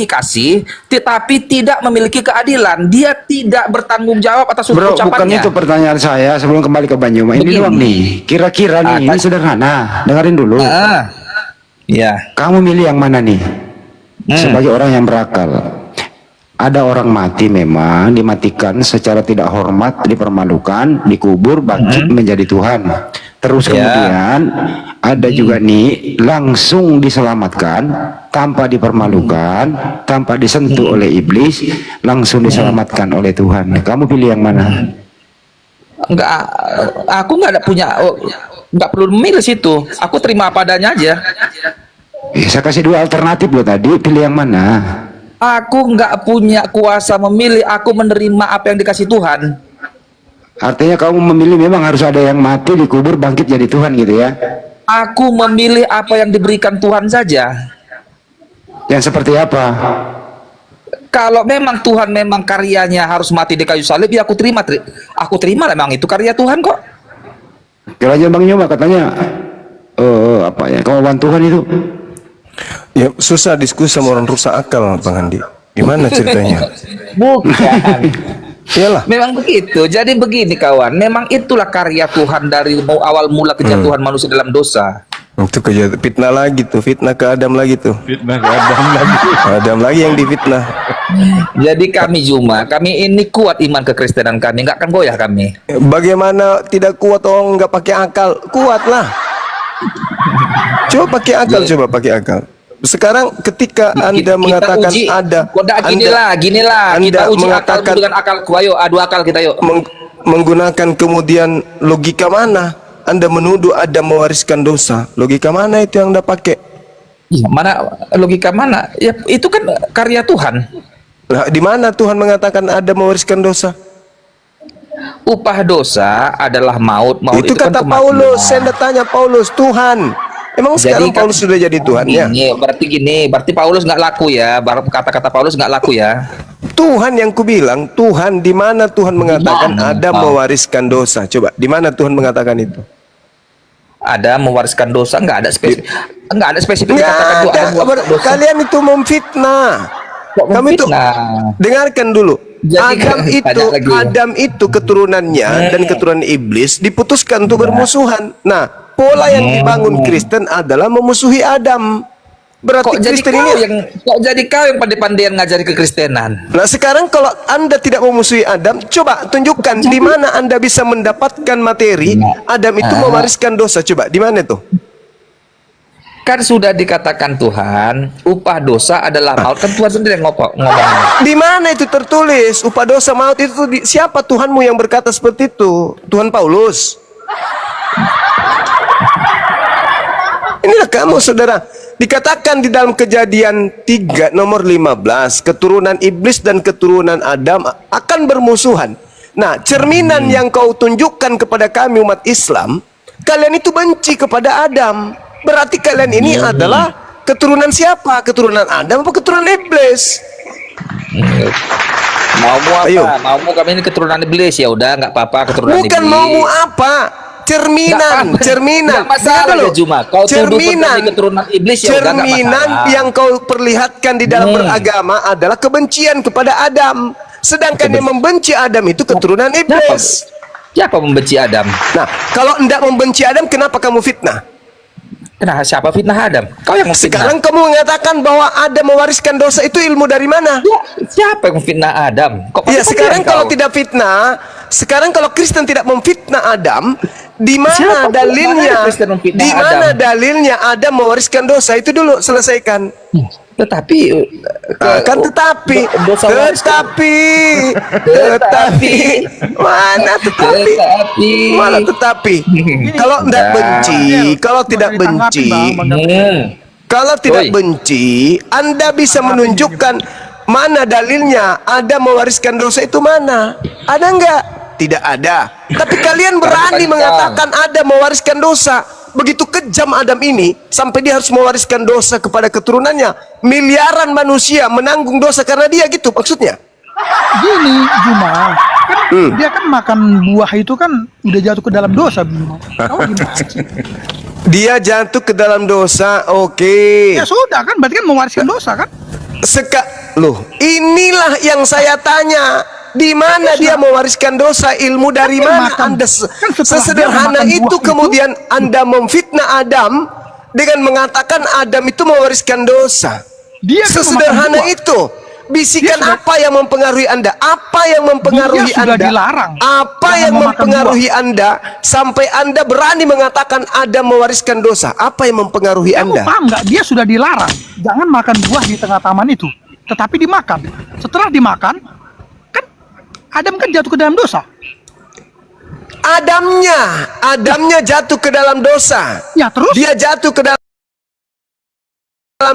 Speaker 5: kasih, tetapi tidak memiliki keadilan. Dia tidak bertanggung jawab atas
Speaker 4: Bro, bukan
Speaker 5: ucapannya.
Speaker 4: itu pertanyaan saya sebelum kembali ke Banyuma. Ini
Speaker 5: Begini.
Speaker 4: doang nih. Kira-kira nih, ini sederhana. Dengerin dulu.
Speaker 5: Ya.
Speaker 4: Kamu milih yang mana nih? Sebagai orang yang berakal. Ada orang mati memang dimatikan secara tidak hormat, dipermalukan, dikubur, bangkit menjadi Tuhan. Terus
Speaker 5: Ya.
Speaker 4: kemudian ada juga nih langsung diselamatkan tanpa dipermalukan, tanpa disentuh oleh iblis, langsung diselamatkan oleh Tuhan. Kamu pilih yang mana?
Speaker 5: Enggak, aku nggak ada nggak perlu memilih situ. Aku terima apa adanya aja.
Speaker 4: Saya kasih dua alternatif loh tadi, pilih yang mana?
Speaker 5: Aku nggak punya kuasa memilih. Aku menerima apa yang dikasih Tuhan.
Speaker 4: Artinya kamu memilih memang harus ada yang mati dikubur bangkit jadi Tuhan gitu ya?
Speaker 5: Aku memilih apa yang diberikan Tuhan saja.
Speaker 4: Yang seperti apa?
Speaker 5: Kalau memang Tuhan memang karyanya harus mati di kayu salib, ya aku terima. Aku terima, memang itu karya Tuhan kok.
Speaker 4: Kiranya Bang Nyoma katanya apa ya, kemauan Tuhan itu.
Speaker 2: Ya susah diskusi sama orang rusak akal, Bang Andi. Gimana ceritanya?
Speaker 5: Bukan.
Speaker 2: Iyalah.
Speaker 5: Memang begitu. Jadi begini kawan, memang itulah karya Tuhan dari awal mula kejatuhan manusia dalam dosa.
Speaker 2: Itu fitnah lagi tuh, fitnah ke Adam lagi tuh.
Speaker 3: Fitnah ke Adam lagi.
Speaker 2: Adam lagi yang difitnah.
Speaker 5: Jadi kami ini kuat iman kekristenan kami, nggak akan goyah kami.
Speaker 2: Bagaimana tidak kuat orang nggak pakai akal? Kuat lah. Coba pakai akal, coba pakai akal. Sekarang ketika Anda mengatakan ada,
Speaker 5: ginilah, kita uji akal dengan akalku. Ayo, adu akal kita yuk.
Speaker 2: Menggunakan kemudian logika mana? Anda menuduh Adam mewariskan dosa. Logika mana itu yang Anda pakai?
Speaker 5: Ya, mana logika mana? Ya itu kan karya Tuhan.
Speaker 2: Nah, di mana Tuhan mengatakan Adam mewariskan dosa?
Speaker 5: Upah dosa adalah maut. Maut
Speaker 2: Itu
Speaker 5: kan
Speaker 2: kata
Speaker 5: kematian.
Speaker 2: Paulus. Saya anda tanya Paulus, Tuhan. Emang sekarang Paulus sudah jadi Tuhan ya?
Speaker 5: Berarti Paulus nggak laku ya. Kata-kata Paulus nggak laku ya.
Speaker 2: Tuhan yang kubilang, Tuhan di mana Tuhan mengatakan Adam mewariskan dosa? Coba, di mana Tuhan mengatakan itu?
Speaker 5: Ada mewariskan dosa, nggak ada spesifik
Speaker 2: Nggak
Speaker 5: dikatakan tuh
Speaker 2: ada.
Speaker 5: ada mewariskan dosa.
Speaker 2: Kalian itu memfitnah.
Speaker 5: Kok
Speaker 2: Kamu itu
Speaker 5: memfitnah?
Speaker 2: dengarkan dulu.
Speaker 5: Jadi, tanya lagi.
Speaker 2: Adam itu keturunannya dan keturunan iblis diputuskan untuk bermusuhan. Nah, pola yang dibangun Kristen adalah memusuhi Adam. Berarti Kristen ini
Speaker 5: kok jadi kau yang pandai-pandaian ngajari kekristenan?
Speaker 2: Nah sekarang kalau Anda tidak memusuhi Adam, coba tunjukkan di mana Anda bisa mendapatkan materi Adam itu mewariskan dosa. Coba di mana tuh?
Speaker 5: Kan sudah dikatakan Tuhan, upah dosa adalah maut. Kan Tuhan sendiri yang ngomong.
Speaker 2: Di mana itu tertulis? Upah dosa maut itu siapa Tuhanmu yang berkata seperti itu? Tuhan Paulus. Inilah kamu saudara. Dikatakan di dalam Kejadian 3 nomor 15, keturunan iblis dan keturunan Adam akan bermusuhan. Nah, cerminan yang kau tunjukkan kepada kami umat Islam, kalian itu benci kepada Adam. Berarti kalian ini adalah keturunan siapa? Keturunan Adam apa keturunan iblis?
Speaker 5: Maumu apa?
Speaker 2: Ayo.
Speaker 5: Maumu kami ini keturunan iblis, ya udah nggak apa-apa keturunan
Speaker 2: Bukan
Speaker 5: iblis.
Speaker 2: maumu apa? Cerminan, cerminan.
Speaker 5: Nggak masalah
Speaker 2: Dengar dulu.
Speaker 5: ya Juma. Kau tuduh
Speaker 2: cerminan,
Speaker 5: kami keturunan iblis, ya udah nggak
Speaker 2: cerminan
Speaker 5: masalah.
Speaker 2: yang kau perlihatkan di dalam beragama adalah kebencian kepada Adam. Sedangkan yang membenci Adam itu keturunan iblis.
Speaker 5: Siapa membenci Adam?
Speaker 2: Nah, kalau hendak membenci Adam, kenapa kamu fitnah?
Speaker 5: Kenapa siapa fitnah Adam? Kau yang memfitnah.
Speaker 2: Sekarang kamu mengatakan bahwa Adam mewariskan dosa, itu ilmu dari mana?
Speaker 5: Ya, siapa yang memfitnah Adam? Kok
Speaker 2: Ya,
Speaker 5: pakai
Speaker 2: sekarang
Speaker 5: pakaian
Speaker 2: kalau
Speaker 5: kau?
Speaker 2: tidak fitnah, sekarang kalau Kristen tidak memfitnah Adam, di mana
Speaker 5: Siapa?
Speaker 2: dalilnya?
Speaker 5: Mana Kristen memfitnah
Speaker 2: Di mana
Speaker 5: Adam?
Speaker 2: dalilnya Adam mewariskan dosa? Itu dulu selesaikan.
Speaker 5: Tetapi
Speaker 2: Kan tetapi,
Speaker 5: dosa waris kan-
Speaker 2: tetapi, mana tetapi, mana tetapi. Kalau tidak benci, kalau tidak benci, kalau tidak
Speaker 5: Oi.
Speaker 2: benci, Anda bisa menunjukkan mana dalilnya Ada mewariskan dosa itu mana? Ada enggak? Tidak ada. Tapi kalian berani mengatakan Ada mewariskan dosa. Begitu kejam Adam ini sampai dia harus mewariskan dosa kepada keturunannya. Miliaran manusia menanggung dosa karena dia, gitu maksudnya.
Speaker 6: Gini Juma, kan dia kan makan buah itu kan udah jatuh ke dalam dosa Juma. Kau gimana sih?
Speaker 2: Dia jatuh ke dalam dosa, oke.
Speaker 6: Ya sudah kan, berarti kan mewariskan dosa kan?
Speaker 2: Loh, inilah yang saya tanya. Di mana dia mewariskan dosa? Ilmu dari
Speaker 6: Kan dia
Speaker 2: mana?
Speaker 6: makan.
Speaker 2: Anda
Speaker 6: Kan setelah
Speaker 2: sesederhana
Speaker 6: dia makan
Speaker 2: itu
Speaker 6: buah
Speaker 2: kemudian Anda memfitnah Adam dengan mengatakan Adam itu mewariskan dosa.
Speaker 6: Dia kan
Speaker 2: Sesederhana
Speaker 6: memakan buah.
Speaker 2: itu. Bisikan
Speaker 6: Dia sudah-
Speaker 2: apa yang mempengaruhi Anda? Apa yang mempengaruhi
Speaker 6: Dia sudah
Speaker 2: Anda?
Speaker 6: dilarang.
Speaker 2: Apa
Speaker 6: Jangan
Speaker 2: yang
Speaker 6: memakan
Speaker 2: mempengaruhi Anda sampai Anda berani mengatakan Adam mewariskan dosa? Apa yang mempengaruhi
Speaker 6: Kamu
Speaker 2: Anda?
Speaker 6: paham nggak? Dia sudah dilarang. Jangan makan buah di tengah taman itu. Tetapi dimakan. Setelah dimakan, kan Adam kan jatuh ke dalam dosa.
Speaker 2: Adamnya jatuh ke dalam dosa.
Speaker 6: Ya terus?
Speaker 2: Dia jatuh ke dalam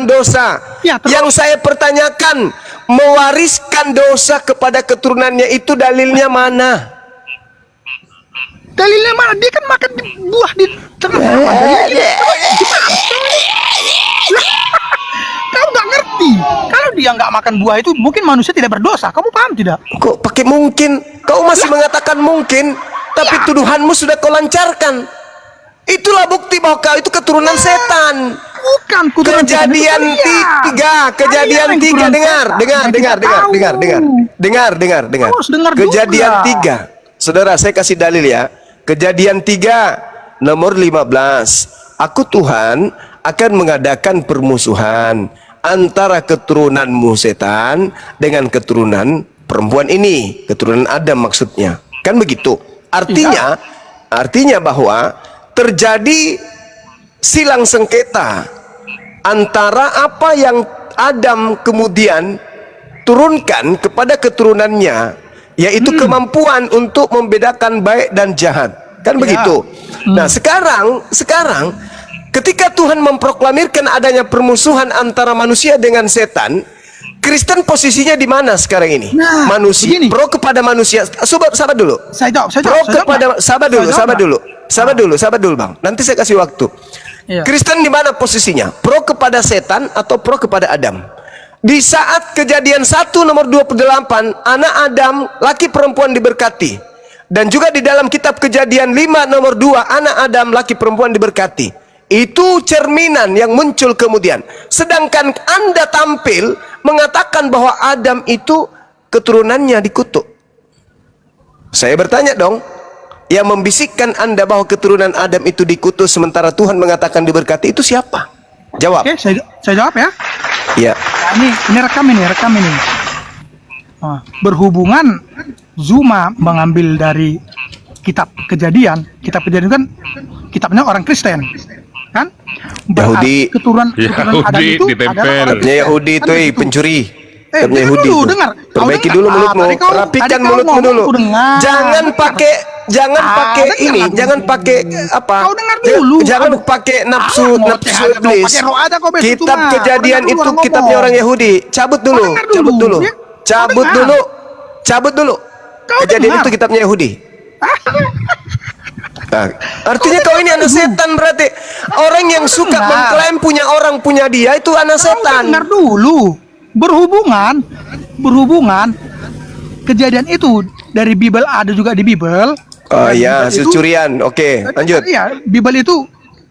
Speaker 2: dosa.
Speaker 6: Ya, terus?
Speaker 2: Yang saya pertanyakan, mewariskan dosa kepada keturunannya itu dalilnya mana?
Speaker 6: Dalilnya mana? Dia kan makan buah di tengah taman. Kau nggak ngerti. Kalau dia nggak makan buah itu, mungkin manusia tidak berdosa. Kamu paham tidak?
Speaker 2: Kok pakai mungkin? Kau masih mengatakan mungkin, tapi tuduhanmu sudah kau lancarkan. Itulah bukti bahwa kau itu keturunan setan.
Speaker 6: Bukan keturunan setan, itu
Speaker 2: Kejadian
Speaker 6: kalian.
Speaker 2: 3, Kejadian
Speaker 6: Kalian yang
Speaker 2: 3,
Speaker 6: keturunan
Speaker 2: dengar,
Speaker 6: setan.
Speaker 2: dengar,
Speaker 6: Yang
Speaker 2: dengar,
Speaker 6: tidak
Speaker 2: dengar,
Speaker 6: tahu.
Speaker 2: dengar.
Speaker 6: Kamu harus dengar
Speaker 2: Kejadian
Speaker 6: juga.
Speaker 2: 3. Saudara, saya kasih dalil ya. Kejadian 3 nomor 15. Aku Tuhan akan mengadakan permusuhan antara keturunanmu setan dengan keturunan perempuan ini, keturunan Adam maksudnya. Kan begitu. Artinya bahwa terjadi silang sengketa antara apa yang Adam kemudian turunkan kepada keturunannya, yaitu kemampuan untuk membedakan baik dan jahat. Kan begitu. Nah, sekarang ketika Tuhan memproklamirkan adanya permusuhan antara manusia dengan setan, Kristen posisinya di mana sekarang ini?
Speaker 6: Nah,
Speaker 2: manusia
Speaker 6: begini.
Speaker 2: pro kepada manusia. Sabar dulu.
Speaker 6: Saya jawab.
Speaker 2: Pro kepada sabar dulu Bang. Nanti saya kasih waktu.
Speaker 6: Iya.
Speaker 2: Kristen di mana posisinya? Pro kepada setan atau pro kepada Adam? Di saat Kejadian 1 nomor 28, anak Adam, laki perempuan diberkati. Dan juga di dalam kitab Kejadian 5 nomor 2, anak Adam, laki perempuan diberkati. Itu cerminan yang muncul kemudian. Sedangkan Anda tampil mengatakan bahwa Adam itu keturunannya dikutuk. Saya bertanya dong, yang membisikkan Anda bahwa keturunan Adam itu dikutuk sementara Tuhan mengatakan diberkati itu siapa? Jawab.
Speaker 6: Oke, saya jawab ya.
Speaker 2: Ya.
Speaker 6: Nah, ini rekam ini. Nah, berhubungan Zuma mengambil dari kitab Kejadian kan kitabnya orang Kristen, kan?
Speaker 2: Yahudi.
Speaker 6: Keturunan Adam itu
Speaker 7: ditempel.
Speaker 6: adalah orang
Speaker 2: Kitabnya Yahudi
Speaker 6: Kan
Speaker 2: itu
Speaker 6: begitu.
Speaker 2: pencuri.
Speaker 6: Eh,
Speaker 2: Kitabnya
Speaker 6: dengar
Speaker 2: Yahudi
Speaker 6: dulu,
Speaker 2: itu.
Speaker 6: dengar. Kau
Speaker 2: Perbaiki
Speaker 6: dengar.
Speaker 2: dulu mulutmu.
Speaker 6: Tadi kau
Speaker 2: Rapikan
Speaker 6: ngomong,
Speaker 2: mulutmu dulu.
Speaker 6: aku dengar.
Speaker 2: Jangan
Speaker 6: Dengar.
Speaker 2: pakai jangan pakai ini,
Speaker 6: dengar
Speaker 2: jangan
Speaker 6: dulu.
Speaker 2: pakai apa?
Speaker 6: Kau dengar dulu.
Speaker 2: Jangan
Speaker 6: Aduh.
Speaker 2: pakai nafsu
Speaker 6: ngoceh aja,
Speaker 2: iblis.
Speaker 6: pakai roh ada kau besok itu
Speaker 2: Kitab
Speaker 6: mah.
Speaker 2: Kejadian
Speaker 6: Kau dengar dulu
Speaker 2: itu
Speaker 6: orang
Speaker 2: kitabnya
Speaker 6: ngomong.
Speaker 2: orang Yahudi. Cabut dulu,
Speaker 6: dengar
Speaker 2: cabut
Speaker 6: dulu.
Speaker 2: dulu.
Speaker 6: Ya,
Speaker 2: Cabut
Speaker 6: dengar.
Speaker 2: dulu. Cabut dulu.
Speaker 6: Kau
Speaker 2: Kejadian
Speaker 6: dengar.
Speaker 2: itu kitabnya Yahudi. Nah, artinya kau ini anak setan berarti. Orang yang suka
Speaker 6: dengar.
Speaker 2: mengklaim punya orang punya dia itu anak
Speaker 6: Kau
Speaker 2: setan.
Speaker 6: dengar dulu. Berhubungan kejadian itu dari Bible, ada juga di Bible.
Speaker 2: Oh
Speaker 6: Dan
Speaker 2: iya,
Speaker 6: Bible itu-
Speaker 2: hasil curian. Oke, lanjut.
Speaker 6: Iya, Bible itu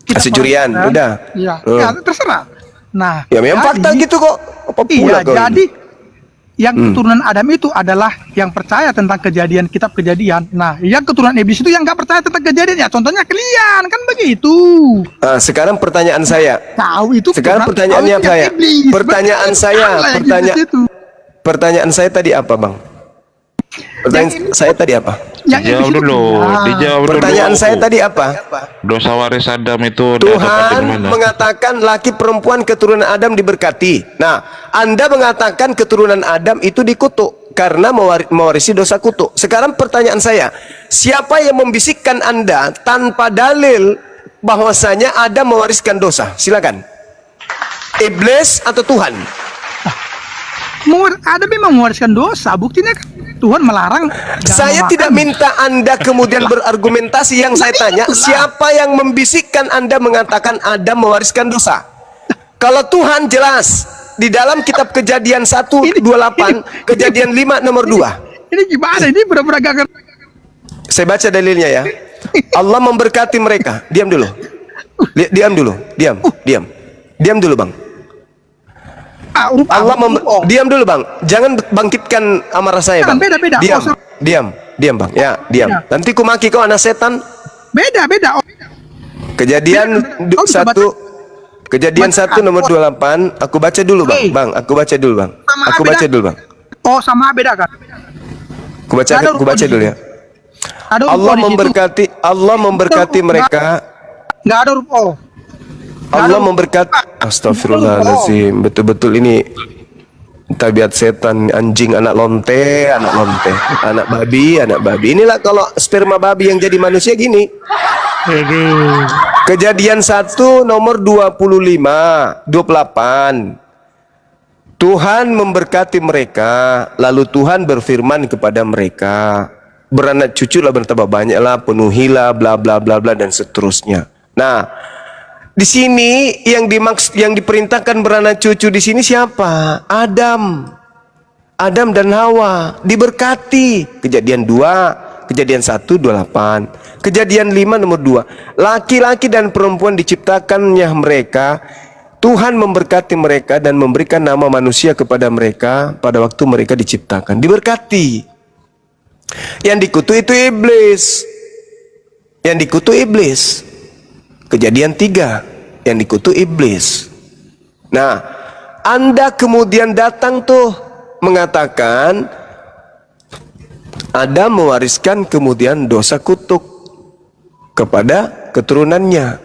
Speaker 6: kita
Speaker 2: Hasil curian,
Speaker 6: perhatikan.
Speaker 2: udah.
Speaker 6: Iya,
Speaker 2: Hmm.
Speaker 6: ya, terserah. Nah,
Speaker 2: Ya memang
Speaker 6: jadi-
Speaker 2: fakta gitu kok. Apa pula
Speaker 6: Iya,
Speaker 2: kau ini?
Speaker 6: jadi yang keturunan Adam itu adalah yang percaya tentang kejadian, kitab kejadian. Nah, yang keturunan iblis itu yang nggak percaya tentang kejadian. Ya, contohnya kalian kan begitu.
Speaker 2: Ah, sekarang pertanyaan saya.
Speaker 6: Kau itu
Speaker 2: Sekarang
Speaker 6: keturunan-
Speaker 2: pertanyaannya
Speaker 6: kau itu yang
Speaker 2: saya.
Speaker 6: iblis.
Speaker 2: Pertanyaan
Speaker 6: Betul,
Speaker 2: saya,
Speaker 6: Allah yang
Speaker 2: pertanya-
Speaker 6: iblis itu.
Speaker 2: Pertanyaan saya tadi apa, Bang? Pertanyaan
Speaker 6: Yang-
Speaker 2: saya tadi apa?
Speaker 6: Yang
Speaker 3: Dijawab
Speaker 6: iblis itu
Speaker 3: dulu,
Speaker 6: keturunan.
Speaker 3: dijawab dulu.
Speaker 2: Pertanyaan saya tadi apa?
Speaker 3: Dosa waris Adam itu
Speaker 2: Tuhan
Speaker 3: di mana?
Speaker 2: mengatakan laki perempuan keturunan Adam diberkati. Nah, Anda mengatakan keturunan Adam itu dikutuk karena mewarisi dosa kutuk. Sekarang pertanyaan saya, siapa yang membisikkan Anda tanpa dalil bahwasanya Adam mewariskan dosa? Silakan. Iblis atau Tuhan?
Speaker 6: Adam memang mewariskan dosa. Buktinya kan Tuhan melarang. jangan
Speaker 2: Saya
Speaker 6: memakan.
Speaker 2: tidak minta Anda kemudian berargumentasi. Yang saya tanya, siapa yang membisikkan Anda mengatakan Adam mewariskan dosa? Kalau Tuhan jelas di dalam kitab Kejadian 1:28, Kejadian 5 nomor 2.
Speaker 6: Ini gimana? Ini benar-benar gak ngerti.
Speaker 2: Saya baca dalilnya ya. Allah memberkati mereka. Diam dulu. Diam dulu. Diam. Diam. Diam dulu, Bang. Diam dulu, Bang. Jangan bangkitkan amarah saya, Bang.
Speaker 6: Beda-beda.
Speaker 2: Diam.
Speaker 6: Oh,
Speaker 2: Diam. Diam, Bang. Ya, diam.
Speaker 6: Beda.
Speaker 2: Nanti ku maki kau anak setan.
Speaker 6: Beda.
Speaker 2: Kejadian
Speaker 6: Beda. Kau bisa baca.
Speaker 2: 1 Kejadian 1 nomor 28. Aku baca dulu, Bang.
Speaker 6: Hey.
Speaker 2: Bang, aku baca dulu, Bang.
Speaker 6: Sama
Speaker 2: Aku
Speaker 6: beda.
Speaker 2: baca dulu, Bang.
Speaker 6: Oh, sama beda kan?
Speaker 2: Aku baca
Speaker 6: Ada
Speaker 2: aku baca
Speaker 6: di
Speaker 2: dulu
Speaker 6: situ.
Speaker 2: ya.
Speaker 6: Ada huruf
Speaker 2: Allah
Speaker 6: O di situ.
Speaker 2: memberkati mereka.
Speaker 6: Nggak ada huruf O.
Speaker 2: Allah memberkati. Astagfirullahaladzim. Betul-betul ini tabiat setan, anjing, anak lonte, anak babi. Inilah kalau sperma babi yang jadi manusia gini. Kejadian 1 nomor 28. Tuhan memberkati mereka, lalu Tuhan berfirman kepada mereka, beranak cucu lah, bertambah banyaklah, penuhilah, bla bla bla bla dan seterusnya. Nah, di sini yang diperintahkan beranak cucu di sini siapa? Adam dan Hawa diberkati. Kejadian 2, Kejadian 1:28, Kejadian 5 nomor 2. Laki-laki dan perempuan diciptakannya mereka. Tuhan memberkati mereka dan memberikan nama manusia kepada mereka pada waktu mereka diciptakan. Diberkati. Yang dikutuk itu iblis. Kejadian 3, yang dikutuk iblis. Nah, Anda kemudian datang tuh mengatakan Adam mewariskan kemudian dosa kutuk kepada keturunannya.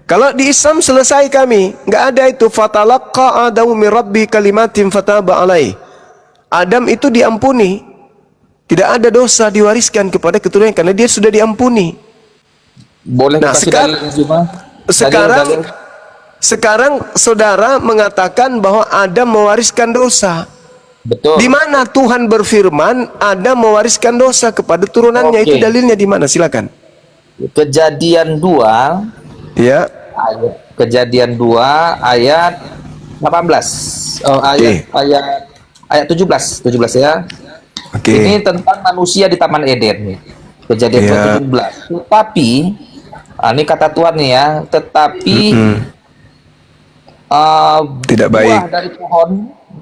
Speaker 2: Kalau di Islam selesai kami, nggak ada itu. Fatalaqqa Adamu min Rabbi kalimatin fataba alaih. Adam itu diampuni, tidak ada dosa diwariskan kepada keturunan karena dia sudah diampuni.
Speaker 5: Boleh
Speaker 2: Nah,
Speaker 5: kasih
Speaker 2: sekarang-
Speaker 5: dalil, Zuma? Dalil.
Speaker 2: Sekarang saudara mengatakan bahwa Adam mewariskan dosa.
Speaker 5: Betul.
Speaker 2: Di mana Tuhan berfirman Adam mewariskan dosa kepada turunannya?
Speaker 5: Oke.
Speaker 2: Itu dalilnya di mana? Silakan.
Speaker 5: Kejadian 2
Speaker 2: Ya.
Speaker 5: Kejadian 2 ayat 18. Oh, ayat 17 ya.
Speaker 2: Oke.
Speaker 5: Ini tentang manusia di Taman Eden nih. Kejadian
Speaker 2: Ya.
Speaker 5: 17. Tetapi ini kata Tuhan nih ya, tetapi
Speaker 2: Tidak
Speaker 5: buah
Speaker 2: baik.
Speaker 5: dari pohon,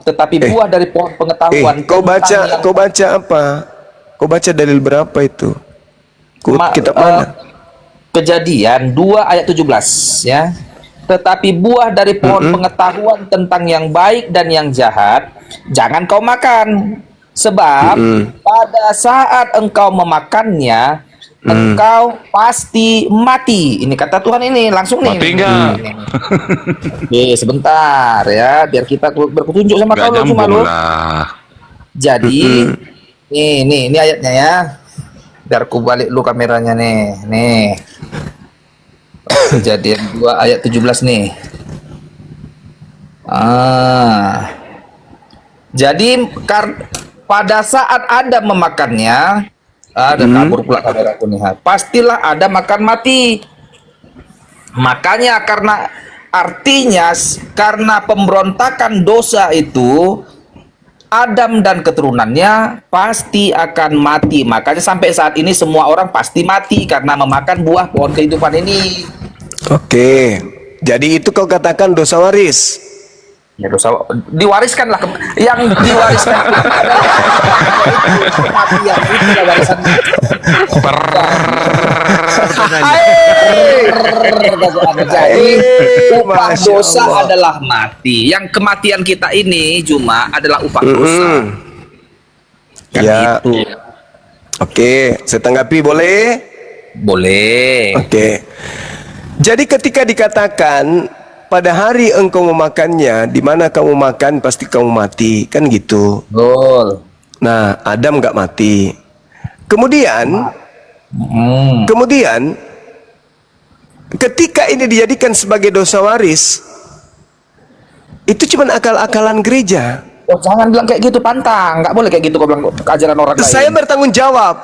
Speaker 5: tetapi buah dari pohon pengetahuan.
Speaker 2: Kau
Speaker 5: tentang yang-
Speaker 2: baca apa? Kau baca dalil berapa itu? Kitab mana?
Speaker 5: Kejadian 2 ayat 17 ya. Tetapi buah dari pohon pengetahuan tentang yang baik dan yang jahat jangan kau makan, sebab pada saat engkau memakannya engkau pasti mati. Ini kata Tuhan ini langsung nih.
Speaker 3: Mati enggak?
Speaker 5: Oke, sebentar ya, biar kita berpetunjuk sama
Speaker 3: Enggak
Speaker 5: kau cuma
Speaker 3: nyambung
Speaker 5: lo.
Speaker 3: lah.
Speaker 5: Jadi ini ayatnya ya. Biar ku balik lu kameranya nih. Nih. Kejadian 2 ayat 17 nih. Jadi pada saat Adam memakannya, ada kabur pula kameraku nih. Pastilah Adam makan mati. Makanya karena pemberontakan dosa itu, Adam dan keturunannya pasti akan mati. Makanya sampai saat ini semua orang pasti mati karena memakan buah pohon kehidupan ini.
Speaker 2: Oke. Jadi itu kau katakan dosa waris.
Speaker 5: Ya dosa diwariskanlah yang diwariskan kematian itu warisan. Jadi upah dosa adalah mati. Yang kematian kita ini cuma adalah upah dosa. Kan
Speaker 2: Ya.
Speaker 5: itu.
Speaker 2: Oke, saya tanggapi boleh?
Speaker 5: Boleh.
Speaker 2: Oke. Jadi ketika dikatakan pada hari engkau memakannya, di mana kamu makan pasti kamu mati, kan gitu.
Speaker 5: Betul.
Speaker 2: Nah, Adam nggak mati. Kemudian ketika ini dijadikan sebagai dosa waris, itu cuma akal-akalan gereja.
Speaker 5: Oh, jangan bilang kayak gitu, pantang. Nggak boleh kayak gitu kau bilang ajaran orang lain.
Speaker 2: Saya bertanggung jawab.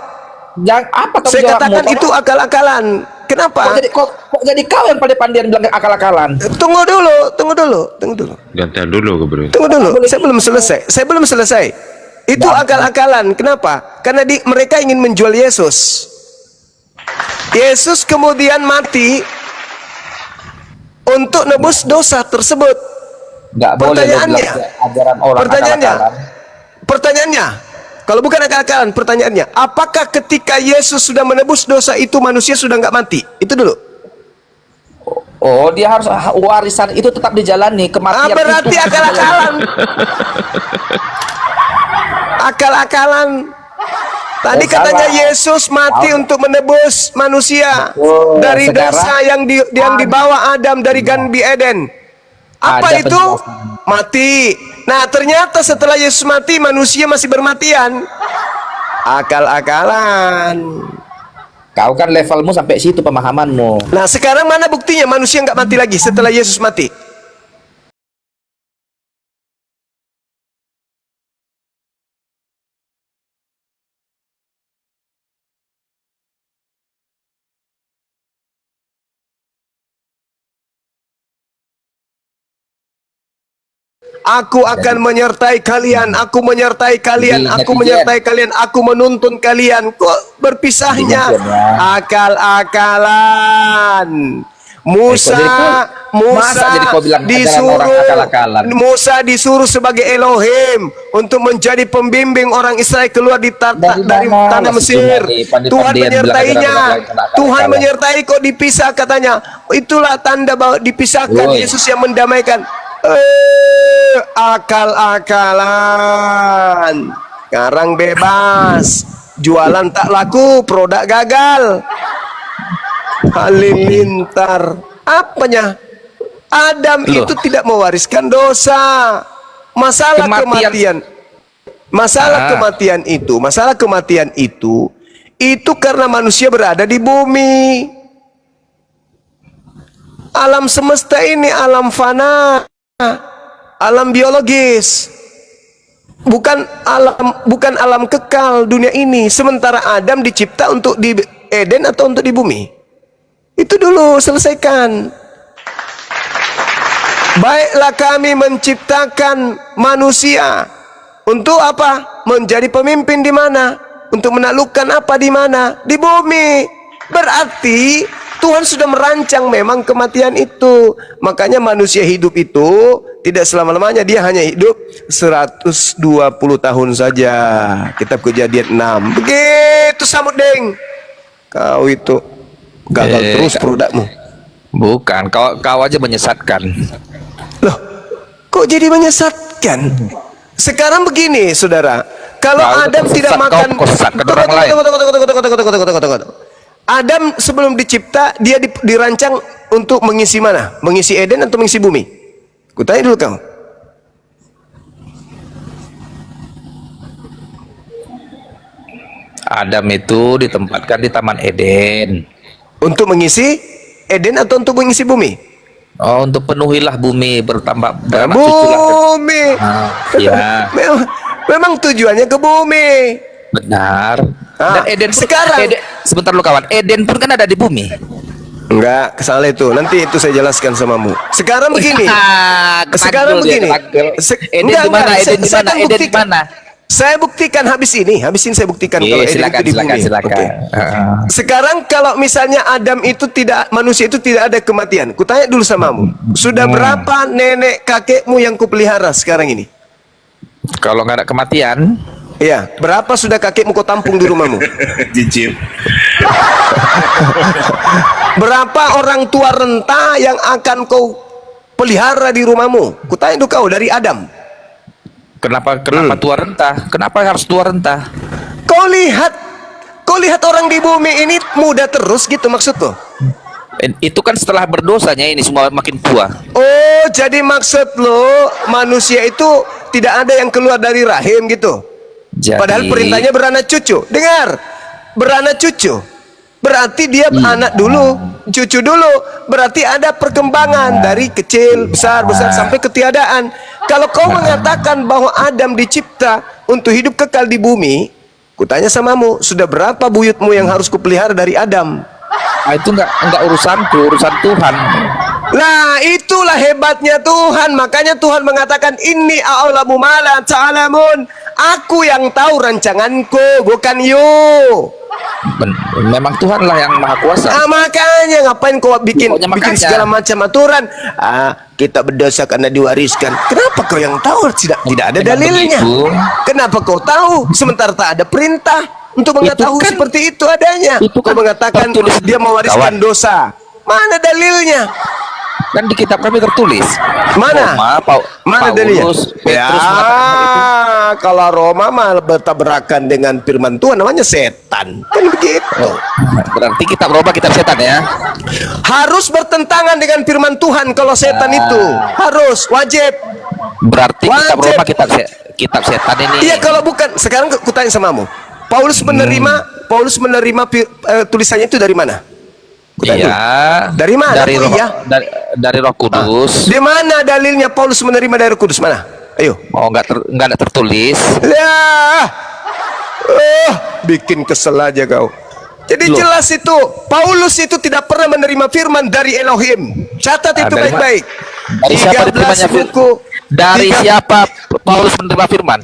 Speaker 5: Yang apa tanggung
Speaker 2: Saya
Speaker 5: jawabmu?
Speaker 2: katakan itu akal-akalan. Kenapa?
Speaker 5: Kok jadi kau yang pandai-pandaian bilang akal-akalan?
Speaker 2: Tunggu dulu.
Speaker 3: Gantian dulu bro.
Speaker 2: Tunggu dulu. Saya belum selesai. Itu akal-akalan. Kenapa? Karena mereka ingin menjual Yesus. Yesus kemudian mati untuk nebus dosa tersebut.
Speaker 5: Nggak boleh
Speaker 2: Pertanyaannya,
Speaker 5: ajaran orang akal-akalan.
Speaker 2: Pertanyaannya, kalau bukan akal-akalan, pertanyaannya, apakah ketika Yesus sudah menebus dosa itu manusia sudah nggak mati? Itu dulu.
Speaker 5: Oh, dia harus warisan itu tetap dijalani. Kematian
Speaker 2: Berarti
Speaker 5: itu
Speaker 2: akal-akalan. Akal-akalan. Tadi katanya Yesus mati untuk menebus manusia dari
Speaker 5: sekarang
Speaker 2: dosa yang dibawa Adam dari Ganbi Eden. Apa
Speaker 5: ada
Speaker 2: itu?
Speaker 5: penjelasan.
Speaker 2: Mati. Nah, ternyata setelah Yesus mati, manusia masih bermatian. Akal-akalan.
Speaker 5: Kau kan levelmu sampai situ pemahamanmu.
Speaker 2: Nah, sekarang mana buktinya manusia nggak mati lagi setelah Yesus mati? Aku akan menyertai kalian, aku menyertai kalian, aku menyertai kalian, aku menuntun kalian. Kok berpisahnya? Akal-akalan. Musa
Speaker 5: jadi kau bilang ajaran orang akal-akalan?
Speaker 2: Musa disuruh sebagai Elohim untuk menjadi pembimbing orang Israel keluar dari tanah Mesir. Tuhan menyertainya. Tuhan menyertai, kok dipisah katanya. Itulah tanda bahwa dipisahkan. Yesus yang mendamaikan. Akal-akalan. Sekarang bebas, jualan tak laku, produk gagal. Halilintar. Apanya? Adam itu tidak mewariskan dosa. Masalah kematian. Masalah kematian itu karena manusia berada di bumi. Alam semesta ini alam fana. Alam biologis, bukan alam kekal dunia ini. Sementara Adam dicipta untuk di Eden atau untuk di bumi? Itu dulu selesaikan. Baiklah, kami menciptakan manusia untuk apa? Menjadi pemimpin di mana? Untuk menaklukkan apa di mana? Di bumi. Berarti Tuhan sudah merancang memang kematian itu. Makanya manusia hidup itu tidak selama-lamanya, dia hanya hidup 120 tahun saja. Kitab Kejadian 6. Begitu Samud Deng. Kau itu gagal terus produkmu.
Speaker 5: Bukan, kau aja menyesatkan.
Speaker 2: Loh, kok jadi menyesatkan? Sekarang begini, saudara. Kalau Adam tidak makan, Adam sebelum dicipta dia dirancang untuk mengisi mana? Mengisi Eden atau mengisi bumi? Kutanya dulu kamu.
Speaker 5: Adam itu ditempatkan di Taman Eden.
Speaker 2: Untuk mengisi Eden atau untuk mengisi bumi?
Speaker 5: Oh, untuk penuhilah bumi, bertambah beranak cuculah.
Speaker 2: Bumi.
Speaker 5: Ya,
Speaker 2: Memang tujuannya ke bumi.
Speaker 5: benar.
Speaker 2: Ah,
Speaker 5: Dan Eden pun,
Speaker 2: sekarang-
Speaker 5: sebentar lu kawan, Eden pun kan ada di bumi.
Speaker 2: Enggak, salah itu. Nanti itu saya jelaskan samamu. Sekarang begini. Sekarang begini.
Speaker 5: Eden di mana? Eden di mana? Eden di mana?
Speaker 2: Saya buktikan habis ini saya buktikan kalau Eden
Speaker 5: Silakan,
Speaker 2: itu di bumi.
Speaker 5: silakan.
Speaker 2: Oke. Sekarang kalau misalnya Adam itu manusia itu tidak ada kematian. Kutanya dulu samamu. Sudah berapa nenek kakekmu yang kupelihara sekarang ini?
Speaker 5: Kalau nggak ada kematian,
Speaker 2: Iya, berapa sudah kakekmu kau tampung di rumahmu?
Speaker 3: Cicip.
Speaker 2: Berapa orang tua renta yang akan kau pelihara di rumahmu? Kutanya dulu kau dari Adam.
Speaker 5: kenapa tua renta? Kenapa harus tua renta?
Speaker 2: Kau lihat orang di bumi ini muda terus gitu maksudku.
Speaker 5: Itu kan setelah berdosanya ini semua makin tua.
Speaker 2: Oh, jadi maksud lo manusia itu tidak ada yang keluar dari rahim gitu.
Speaker 5: Jadi,
Speaker 2: Padahal perintahnya beranak cucu. Dengar, beranak cucu. Berarti dia anak dulu, cucu dulu. Berarti ada perkembangan dari kecil, besar sampai ketiadaan. Kalau kau mengatakan bahwa Adam dicipta untuk hidup kekal di bumi, kutanya samamu, sudah berapa buyutmu yang harus kupelihara dari Adam?
Speaker 5: Nah, itu enggak urusanku, urusan Tuhan.
Speaker 2: Nah, itulah hebatnya Tuhan. Makanya Tuhan mengatakan, Inni a'lamu ma la ta'lamun. Aku yang tahu rancanganku, bukan you.
Speaker 5: Memang Tuhan lah yang maha kuasa.
Speaker 2: Makanya ngapain kau bikin
Speaker 5: Pokoknya makanya.
Speaker 2: segala macam aturan? Kita berdosa karena diwariskan. Kenapa kau yang tahu? Tidak ada
Speaker 5: Memang
Speaker 2: dalilnya.
Speaker 5: begitu.
Speaker 2: Kenapa kau tahu? Sementara tak ada perintah untuk mengetahui
Speaker 5: kan-
Speaker 2: seperti itu adanya.
Speaker 5: itu
Speaker 2: Kau
Speaker 5: kan
Speaker 2: mengatakan
Speaker 5: tertulis
Speaker 2: dia mewariskan
Speaker 5: kawan.
Speaker 2: dosa. Mana dalilnya?
Speaker 5: Kan di kitab kami tertulis.
Speaker 2: Mana? Mana dalilnya?
Speaker 5: Paulus, Petrus mengatakan hal itu.
Speaker 2: Kalau Roma mah bertabrakan dengan firman Tuhan, namanya setan. Kan begitu.
Speaker 5: Berarti kitab Roma kitab setan ya.
Speaker 2: Harus bertentangan dengan firman Tuhan kalau setan itu. Harus, wajib.
Speaker 5: Berarti kitab
Speaker 2: Wajib.
Speaker 5: Roma kitab setan ini.
Speaker 2: Iya, kalau bukan, sekarang kutanya samamu. Paulus menerima tulisannya itu dari mana? Kutanya
Speaker 5: Iya.
Speaker 2: dulu. Dari mana?
Speaker 5: Dari
Speaker 2: Oh,
Speaker 5: roh,
Speaker 2: iya.
Speaker 5: dari Roh Kudus.
Speaker 2: Di mana dalilnya Paulus menerima dari Roh Kudus? Mana? Ayo.
Speaker 5: Oh, enggak ada tertulis.
Speaker 2: Ya, bikin kesel aja kau. Jadi
Speaker 5: Loh.
Speaker 2: jelas itu Paulus itu tidak pernah menerima firman dari Elohim. Catat itu
Speaker 5: Dari
Speaker 2: baik-baik.
Speaker 5: Dari siapa
Speaker 2: 13
Speaker 5: diterimanya
Speaker 2: buku.
Speaker 5: Dari
Speaker 2: 13
Speaker 5: siapa Paulus menerima firman?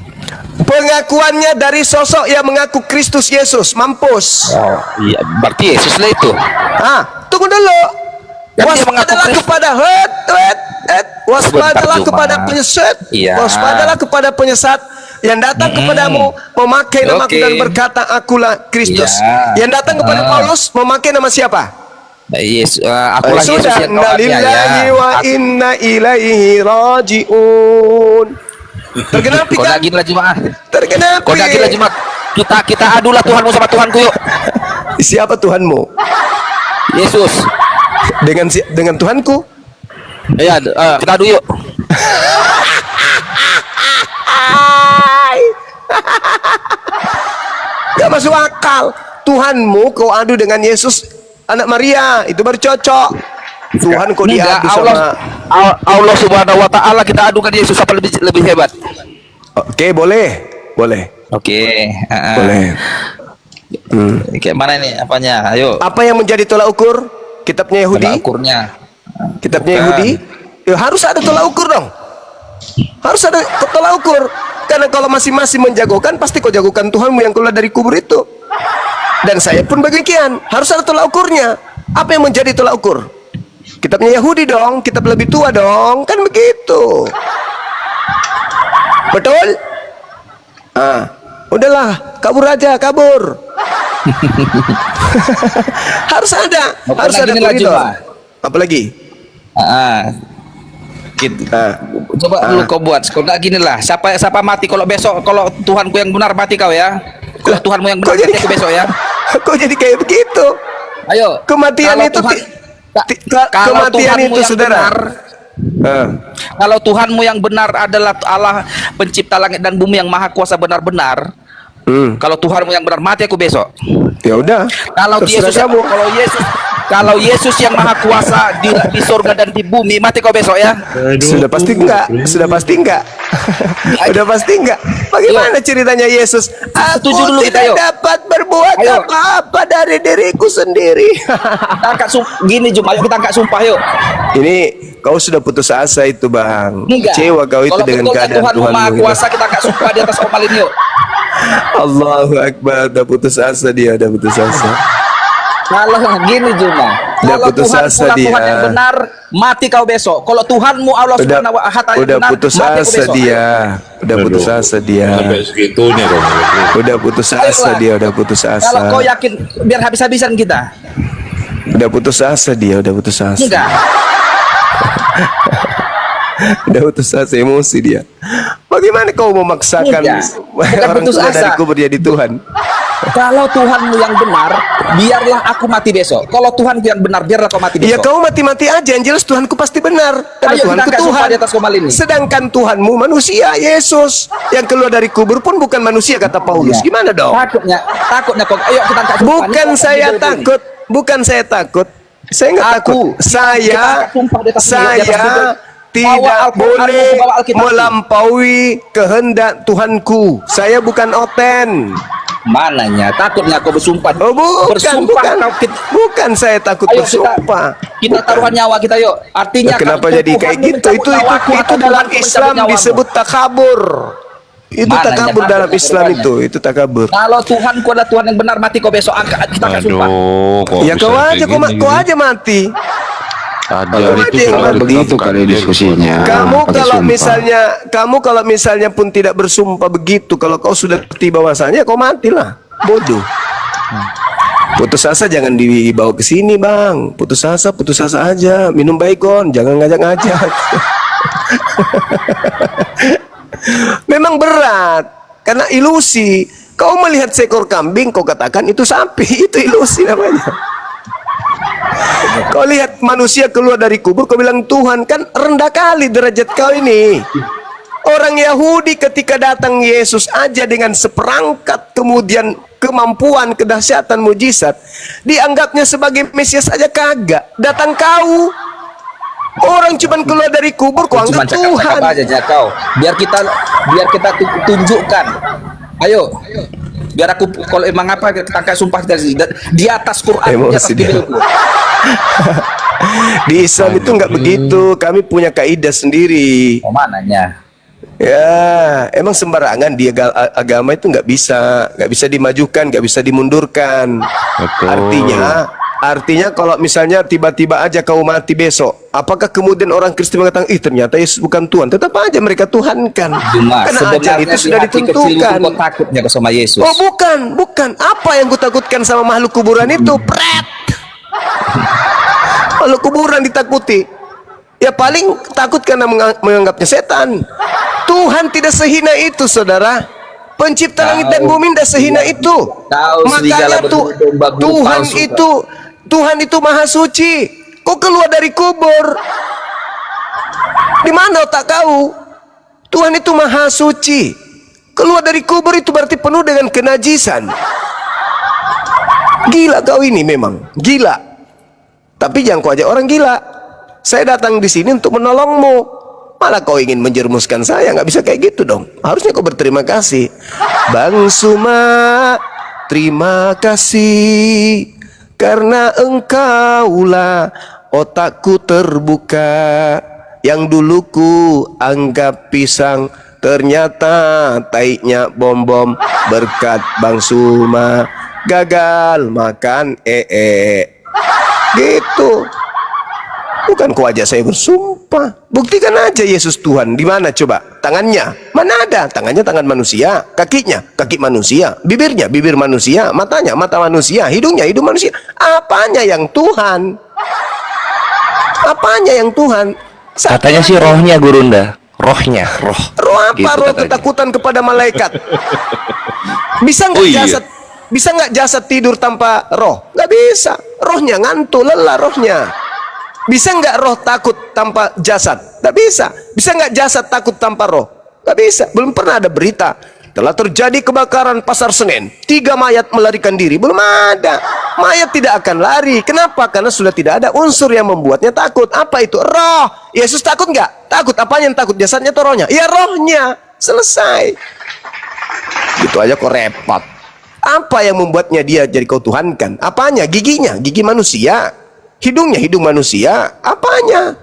Speaker 2: Pengakuannya dari sosok yang mengaku Kristus Yesus. Mampus.
Speaker 5: Oh, iya, berarti Yesus lah itu.
Speaker 2: Tunggu dulu.
Speaker 5: Kan dia mengaku
Speaker 2: Waspadalah
Speaker 5: Kristus.
Speaker 2: kepada waspadalah
Speaker 5: Sebentar,
Speaker 2: kepada
Speaker 5: Cuma.
Speaker 2: penyesat.
Speaker 5: Iya.
Speaker 2: Waspadalah kepada penyesat yang datang kepadamu memakai namaku
Speaker 5: Oke.
Speaker 2: dan berkata akulah Kristus.
Speaker 5: Iya.
Speaker 2: Yang datang kepada Paulus memakai nama siapa?
Speaker 5: Yesus, akulah Yesus
Speaker 2: Sudah.
Speaker 5: yang kau aniaya.
Speaker 2: Innalillahi wa inna ilaihi rajiun. Tergenapi
Speaker 5: Kau
Speaker 2: kan?
Speaker 5: lagi lah jemaah.
Speaker 2: Tergenapi.
Speaker 5: Kau lagi lah jemaah. Kita adulah Tuhanmu sama Tuhanku yuk.
Speaker 2: Siapa Tuhanmu?
Speaker 5: Yesus.
Speaker 2: Dengan Tuhanku?
Speaker 5: Ya, kita adu yuk.
Speaker 2: Gak masuk akal. Tuhanmu kau adu dengan Yesus anak Maria, itu baru cocok. Tuhan kau
Speaker 5: Enggak,
Speaker 2: diadu sama.
Speaker 5: Allah Subhanahu wa taala kita adukan Yesus apa lebih hebat.
Speaker 2: Oke, boleh.
Speaker 5: Oke,
Speaker 2: Boleh.
Speaker 5: Kayak mana ini apanya? Ayo.
Speaker 2: Apa yang menjadi tolak ukur? Kitabnya Yahudi?
Speaker 5: Tolak ukurnya.
Speaker 2: Kitabnya
Speaker 5: Bukan.
Speaker 2: Yahudi? Ya, harus ada tolak ukur dong. Harus ada tolak ukur. Karena kalau masing-masing menjagokan, pasti kau jagokan Tuhanmu yang keluar dari kubur itu. Dan saya pun demikian. Harus ada tolak ukurnya. Apa yang menjadi tolak ukur? Kitabnya Yahudi dong. Kitab lebih tua dong. Kan begitu. Betul? Udahlah. Kabur aja, kabur. Harus ada. Harus ada
Speaker 5: gini lah,
Speaker 2: koridor.
Speaker 5: Juma.
Speaker 2: Apalagi?
Speaker 5: Gitu. Coba dulu kau buat. Kau enggak gini lah. Siapa mati kalau besok kalau Tuhanku yang benar mati kau ya. Kalau Tuhanmu yang benar
Speaker 2: Kok jadi-
Speaker 5: mati aku besok ya.
Speaker 2: Kok jadi kayak begitu?
Speaker 5: Ayo.
Speaker 2: Kematian
Speaker 5: Kalau
Speaker 2: itu
Speaker 5: kalau
Speaker 2: kematian
Speaker 5: Tuhanmu
Speaker 2: itu
Speaker 5: yang
Speaker 2: saudara.
Speaker 5: benar, kalau Tuhanmu yang benar adalah Allah pencipta langit dan bumi yang maha kuasa benar-benar, Kalau Tuhanmu yang benar, mati aku besok.
Speaker 2: Ya udah.
Speaker 5: Kalau
Speaker 2: terserah
Speaker 5: Yesus,
Speaker 2: kamu.
Speaker 5: kalau Yesus yang maha kuasa di sorga dan di bumi, mati kau besok ya.
Speaker 2: Sudah pasti enggak. Sudah pasti enggak. Udah pasti enggak. Bagaimana ceritanya Yesus? Aku
Speaker 5: Setuju dulu kita,
Speaker 2: tidak
Speaker 5: yuk.
Speaker 2: dapat berbuat
Speaker 5: Ayo.
Speaker 2: apa-apa dari diriku sendiri.
Speaker 5: Kita angkat gini Jum, ayo kita angkat sumpah yuk.
Speaker 2: Ini kau sudah putus asa itu, Bang.
Speaker 5: Enggak.
Speaker 2: Kecewa kau itu
Speaker 5: Kalau
Speaker 2: dengan
Speaker 5: betul
Speaker 2: keadaan
Speaker 5: Tuhan maha
Speaker 2: Tuhanmu.
Speaker 5: kuasa, kita angkat sumpah di atas omal ini yuk.
Speaker 2: Allahu Akbar. Udah putus asa dia. Udah putus asa.
Speaker 5: Kalau gini Juma,
Speaker 2: Udah
Speaker 5: kalau
Speaker 2: putus
Speaker 5: Tuhan
Speaker 2: asa
Speaker 5: pula
Speaker 2: dia.
Speaker 5: Tuhan yang benar, mati kau besok. Kalau Tuhanmu Allah
Speaker 2: Udah,
Speaker 5: Subhanahu wa Ta'ala yang
Speaker 2: udah
Speaker 5: benar,
Speaker 2: putus
Speaker 5: mati kau
Speaker 2: asa
Speaker 5: besok.
Speaker 2: dia. Udah putus
Speaker 3: Aduh.
Speaker 2: asa dia.
Speaker 3: Sampai segitunya dong.
Speaker 2: Udah putus asa
Speaker 5: Ayolah.
Speaker 2: dia. Udah putus
Speaker 5: Kalau
Speaker 2: asa.
Speaker 5: kau yakin, biar habis-habisan kita.
Speaker 2: Udah putus asa dia. Udah putus asa.
Speaker 5: Enggak.
Speaker 2: Udah putus asa, emosi dia. Bagaimana kau memaksakan
Speaker 5: Iya. Bukan
Speaker 2: orang
Speaker 5: putus
Speaker 2: tua dari
Speaker 5: asa.
Speaker 2: kubur jadi Tuhan?
Speaker 5: Kalau Tuhanmu yang benar, biarlah aku mati besok. Kalau Tuhanku yang benar, biarlah kau mati
Speaker 2: Ya
Speaker 5: besok.
Speaker 2: kau mati-mati aja, yang jelas Tuhanku pasti benar. Karena
Speaker 5: Ayo kita
Speaker 2: Tuhanku
Speaker 5: angkat sumpah
Speaker 2: Tuhan.
Speaker 5: di atas komal ini.
Speaker 2: Sedangkan Tuhanmu manusia, Yesus. Yang keluar dari kubur pun bukan manusia, kata Paulus.
Speaker 5: Iya.
Speaker 2: Gimana dong?
Speaker 5: Takutnya kau. Ayo kita angkat sumpah.
Speaker 2: Bukan
Speaker 5: Ini
Speaker 2: saya
Speaker 5: video ini.
Speaker 2: takut. Bukan saya takut. Saya nggak
Speaker 5: Aku.
Speaker 2: takut.
Speaker 5: Kita angkat sumpah di atas ini, di atas
Speaker 2: Saya
Speaker 5: video.
Speaker 2: tidak
Speaker 5: Bawa Al-Quran,
Speaker 2: boleh
Speaker 5: bawa Alkitab.
Speaker 2: melampaui kehendak Tuhanku. Saya bukan oten.
Speaker 5: Mananya? Takutnya kau bersumpah.
Speaker 2: Oh bukan,
Speaker 5: bersumpah
Speaker 2: bukan,
Speaker 5: kau
Speaker 2: bukan saya takut
Speaker 5: Ayo
Speaker 2: bersumpah.
Speaker 5: kita taruhan nyawa kita yuk. Artinya
Speaker 2: Nah, kenapa
Speaker 5: kalau
Speaker 2: jadi
Speaker 5: Tuhan
Speaker 2: kayak gitu?
Speaker 5: mencabut nyawaku
Speaker 2: Itu
Speaker 5: atau
Speaker 2: dalam
Speaker 5: Tuhan
Speaker 2: Islam
Speaker 5: mencabut nyawamu.
Speaker 2: disebut takabur. Itu
Speaker 5: Mana
Speaker 2: takabur
Speaker 5: yang
Speaker 2: dalam
Speaker 5: takut
Speaker 2: Islam
Speaker 5: rupanya?
Speaker 2: itu takabur.
Speaker 5: Kalau Tuhanku adalah Tuhan yang benar, mati kau besok. Kita akan sumpah.
Speaker 3: Aduh, kok
Speaker 2: Ya
Speaker 3: bisa
Speaker 2: kau
Speaker 3: kayak
Speaker 2: aja,
Speaker 3: gini,
Speaker 2: kau aja mati.
Speaker 3: Ada
Speaker 2: Kalau
Speaker 3: itu
Speaker 2: dia
Speaker 3: soal
Speaker 2: begitu
Speaker 3: bukan
Speaker 4: kali
Speaker 3: dia
Speaker 4: diskusinya.
Speaker 2: Kamu
Speaker 4: pakai
Speaker 2: kalau misalnya pun tidak bersumpah begitu, kalau kau sudah tiba masanya, kau matilah. Bodoh. Putus asa jangan dibawa ke sini, Bang. Putus asa aja. Minum baygon, jangan ngajak-ngajak. Memang berat karena ilusi. Kau melihat seekor kambing, kau katakan itu sapi, itu ilusi namanya. Kau lihat manusia keluar dari kubur, kau bilang Tuhan, kan rendah kali derajat kau ini. Orang Yahudi ketika datang Yesus aja dengan seperangkat kemudian kemampuan, kedahsyatan, mujizat, dianggapnya sebagai Mesias aja kagak. Datang kau, orang cuman keluar dari kubur, kau
Speaker 5: Cuma
Speaker 2: anggap
Speaker 5: cakap-cakap
Speaker 2: Tuhan.
Speaker 5: aja Jakau. Biar kita tunjukkan. Ayo. Biar aku kalau emang apa kita angkat sumpah di atas Quran, di atas
Speaker 2: Emosi dia.
Speaker 5: Bibelku.
Speaker 2: Di Islam itu nggak begitu. Kami punya kaidah sendiri.
Speaker 5: Oh, mananya?
Speaker 2: Ya, emang sembarangan di agama itu nggak bisa dimajukan, nggak bisa dimundurkan.
Speaker 3: Betul.
Speaker 2: Artinya kalau misalnya tiba-tiba aja kau mati besok, apakah kemudian orang Kristen mengatakan, ih ternyata Yesus bukan Tuhan? Tetap aja mereka tuhankan.
Speaker 5: Cuma
Speaker 2: Karena ajar
Speaker 5: sebenarnya
Speaker 2: itu sudah
Speaker 5: di hati kecilku
Speaker 2: ditentukan.
Speaker 5: kau takutnya kau sama Yesus.
Speaker 2: Oh bukan. Apa yang kutakutkan sama makhluk kuburan itu? Pret. Makhluk kuburan ditakuti. Ya paling takut karena menganggapnya setan. Tuhan tidak sehina itu, saudara. Pencipta langit dan bumi tidak sehina itu. Makanya Tuhan itu maha suci. Kau keluar dari kubur. Di mana otak kau? Tuhan itu maha suci. Keluar dari kubur itu berarti penuh dengan kenajisan. Gila kau ini memang, gila. Tapi jangan kau ajak orang gila. Saya datang di sini untuk menolongmu. Malah kau ingin menjerumuskan saya, nggak bisa kayak gitu dong. Harusnya kau berterima kasih. Bang Suma, terima kasih karena engkaulah otakku terbuka. Yang dulu ku anggap pisang, ternyata taiknya bom-bom. Berkat Bang Suma gagal makan gitu. Bukan kau ajak saya bersumpah. Buktikan aja Yesus Tuhan. Di mana coba? Tangannya. Mana ada? Tangannya tangan manusia. Kakinya kaki manusia. Bibirnya bibir manusia. Matanya mata manusia. Hidungnya hidung manusia. Apanya yang Tuhan? Apanya yang Tuhan?
Speaker 7: Katanya sih rohnya Gurunda. Rohnya, roh.
Speaker 2: Roh apa?
Speaker 7: Gitu
Speaker 2: Roh
Speaker 7: katanya.
Speaker 2: ketakutan kepada malaikat. Bisa nggak jasad? Bisa nggak jasad tidur tanpa roh? Nggak bisa. Rohnya ngantuk, lelah rohnya. Bisa nggak roh takut tanpa jasad? Nggak bisa. Bisa nggak jasad takut tanpa roh? Nggak bisa. Belum pernah ada berita telah terjadi kebakaran Pasar Senen. 3 mayat melarikan diri. Belum ada. Mayat tidak akan lari. Kenapa? Karena sudah tidak ada unsur yang membuatnya takut. Apa itu? Roh. Yesus takut nggak? Takut. Apanya yang takut? Jasadnya atau rohnya? Ya rohnya. Selesai. Gitu aja kok repot. Apa yang membuatnya dia jadi kau tuhankan? Apanya? Giginya? Gigi manusia. Hidungnya? Hidung manusia. Apanya?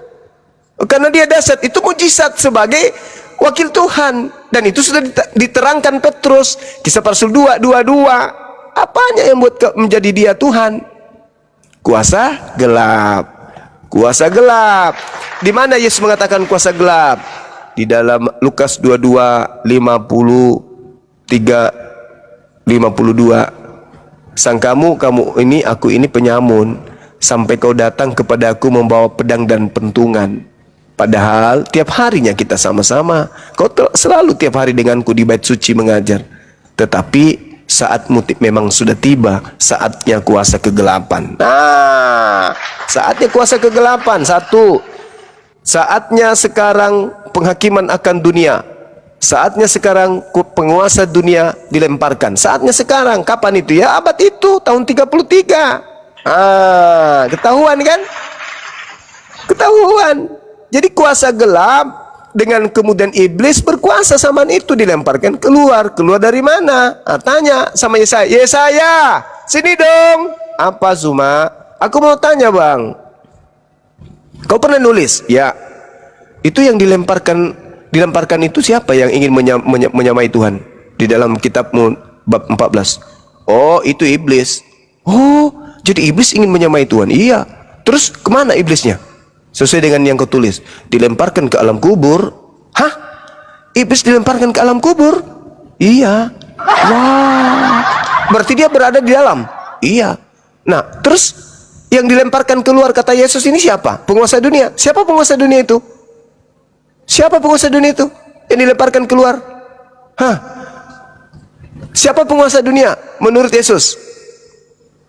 Speaker 2: Karena dia dahsyat. Itu mujizat sebagai wakil Tuhan, dan itu sudah diterangkan Petrus, Kisah para Rasul 2:22. Apanya yang buat menjadi dia Tuhan? Kuasa gelap. Kuasa gelap. Di mana Yesus mengatakan kuasa gelap? Di dalam Lukas 22:53-52. Sang kamu ini, aku ini penyamun, sampai kau datang kepada aku membawa pedang dan pentungan. Padahal tiap harinya kita sama-sama. Kau selalu tiap hari denganku di bait suci mengajar. Tetapi saatmu memang sudah tiba, saatnya kuasa kegelapan. Nah, saatnya kuasa kegelapan. 1. Saatnya sekarang penghakiman akan dunia. Saatnya sekarang penguasa dunia dilemparkan. Saatnya sekarang. Kapan itu ya? Abad itu, tahun 33. Ketahuan kan? Ketahuan. Jadi kuasa gelap dengan kemudian iblis berkuasa zaman itu dilemparkan keluar. Keluar dari mana? Tanya sama Yesaya. Yesaya, sini dong. Apa Zuma? Aku mau tanya bang. Kau pernah nulis? Ya. Itu yang dilemparkan itu siapa yang ingin menyamai Tuhan? Di dalam kitabmu bab 14. Oh, itu iblis. Oh, jadi iblis ingin menyamai Tuhan. Iya. Terus kemana iblisnya? Sesuai dengan yang kau tulis, dilemparkan ke alam kubur. Hah? Iblis dilemparkan ke alam kubur? Iya. Wah. Berarti dia berada di dalam? Iya. Nah, terus yang dilemparkan keluar kata Yesus ini siapa? Penguasa dunia. Siapa penguasa dunia itu? Siapa penguasa dunia itu? Yang dilemparkan keluar? Hah? Siapa penguasa dunia menurut Yesus?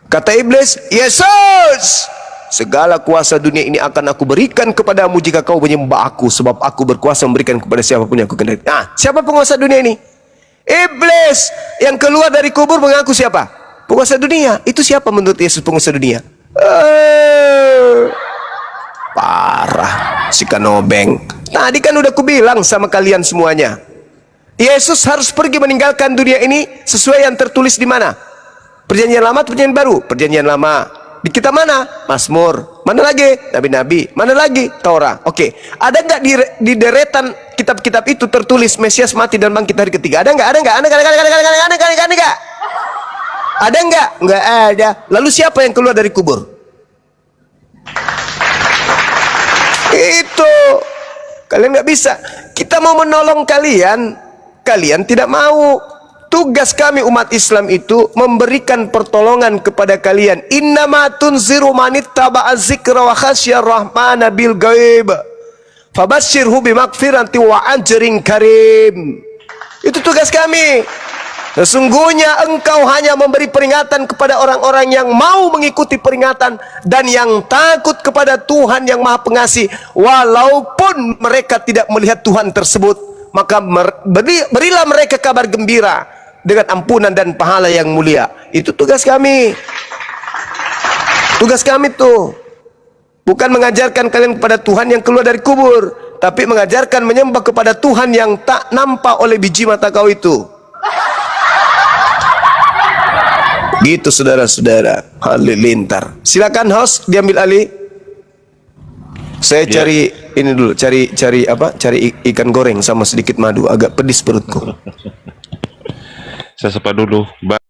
Speaker 2: Kata iblis, Yesus! Segala kuasa dunia ini akan aku berikan kepadamu jika kau menyembah aku, sebab aku berkuasa memberikan kepada siapapun yang aku kehendaki. Nah, siapa penguasa dunia ini? Iblis yang keluar dari kubur mengaku siapa? Penguasa dunia. Itu siapa menurut Yesus penguasa dunia? Parah si Kanobeng. Tadi kan udah kubilang sama kalian semuanya. Yesus harus pergi meninggalkan dunia ini sesuai yang tertulis di mana? Perjanjian Lama atau Perjanjian Baru? Perjanjian Lama. Di kitab mana? Mazmur. Mana lagi? Nabi-nabi. Mana lagi? Taurat. Oke. Ada nggak di deretan kitab-kitab itu tertulis Mesias mati dan bangkit hari ketiga? Ada nggak? Ada nggak? Ada nggak? Ada nggak? Ada nggak? Nggak ada. Lalu siapa yang keluar dari kubur? Itu. Kalian nggak bisa. Kita mau menolong kalian, kalian tidak mau. Tugas kami umat Islam itu memberikan pertolongan kepada kalian. Innama tunziru manittaba'a dzikra wa khasyar rahmana bil ghaib. Fabashshirhu bimaghfirati wa ajrin karim. Itu tugas kami. Sesungguhnya engkau hanya memberi peringatan kepada orang-orang yang mau mengikuti peringatan dan yang takut kepada Tuhan yang Maha Pengasih, walaupun mereka tidak melihat Tuhan tersebut. Maka berilah mereka kabar gembira dengan ampunan dan pahala yang mulia. Itu tugas kami. Tugas kami tuh bukan mengajarkan kalian kepada Tuhan yang keluar dari kubur, tapi mengajarkan menyembah kepada Tuhan yang tak nampak oleh biji mata kau itu. Gitu saudara-saudara. Halilintar. Silakan host diambil alih. Saya cari ini dulu, cari apa? Cari ikan goreng sama sedikit madu, agak pedis perutku.
Speaker 3: Saya sapa dulu.